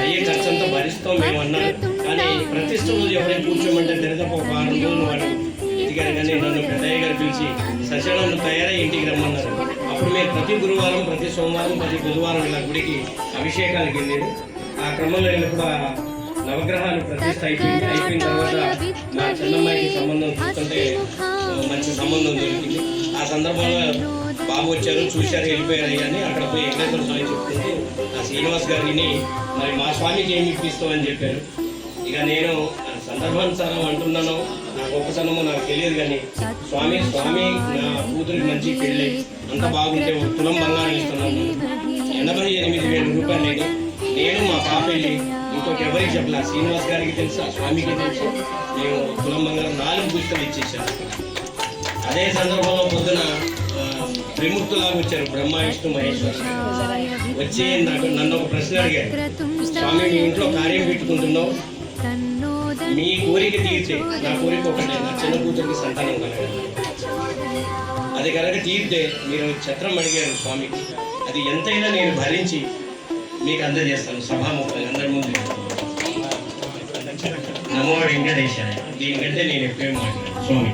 అయ్యే ఖర్చంతా భరిస్తాం మేము అన్నారు. కానీ ప్రతిష్ట రోజు ఎవరైనా కూర్చోమంటే దరిదాపు ఒక 6 రోజులు వాడు ఎదిగారు. కానీ నన్ను పెద్దయ్య గారు పిలిచి సత్యనారాయణ తయారై ఇంటికి రమ్మన్నారు. అప్పుడు మేము ప్రతి గురువారం, ప్రతి సోమవారం, ప్రతి బుధవారం ఇలా గుడికి అభిషేకానికి వెళ్ళాడు. ఆ క్రమంలో వెళ్ళినప్పుడు ఆ నవగ్రహాలు ప్రతిష్ట అయిపోయిన తర్వాత మా చిన్నమ్మాయికి సంబంధం చూస్తుంటే మంచి సంబంధం దొరికింది. ఆ సందర్భంలో బాబు వచ్చారు, చూశారు, వెళ్ళిపోయారు. అని అక్కడ పోయి వెంకటేశ్వర స్వామి చెప్తుంటే ఆ శ్రీనివాస్ గారిని మరి మా స్వామికి ఏమి ఇప్పిస్తామని చెప్పారు. ఇక నేను సందర్భానుసారం అంటున్నాను, నాకు ఒక్కసనమో నాకు తెలియదు. కానీ స్వామి నా కూతురికి మంచి పెళ్ళి అంత బాగుంటే ఒక తులం బంగారం ఇస్తున్నాను. 88,000 రూపాయలు అయితే నేను మా పాప వెళ్ళి ఇంకొక ఎవరికి చెప్పలే. శ్రీనివాస్ గారికి తెలుసు, ఆ స్వామికి తెలుసు. మేము తులం బంగారం 4 పుస్తకాలు ఇచ్చేసాను. అదే సందర్భంలో పొద్దున త్రిమూర్తులాగా వచ్చారు, బ్రహ్మ, విష్ణు, మహేశ్వర. వచ్చి నన్ను ఒక ప్రశ్న అడిగారు, స్వామి మీ ఇంట్లో కార్యం పెట్టుకుంటున్నావు, మీ కోరిక తీర్చే. నా కోరిక ఒకటే, నా చిన్న కూతురికి సంతానం కలగాలి. అది కనుక తీర్తే మీరు ఛత్రం అడిగారు స్వామికి, అది ఎంతైనా నేను భరించి మీకు అందజేస్తాను సభాముఖంగా అందరి ముందు. నమో వెంకటేశాయ. దీనికంటే నేను ఎక్కువ మాట్లాడాను స్వామి.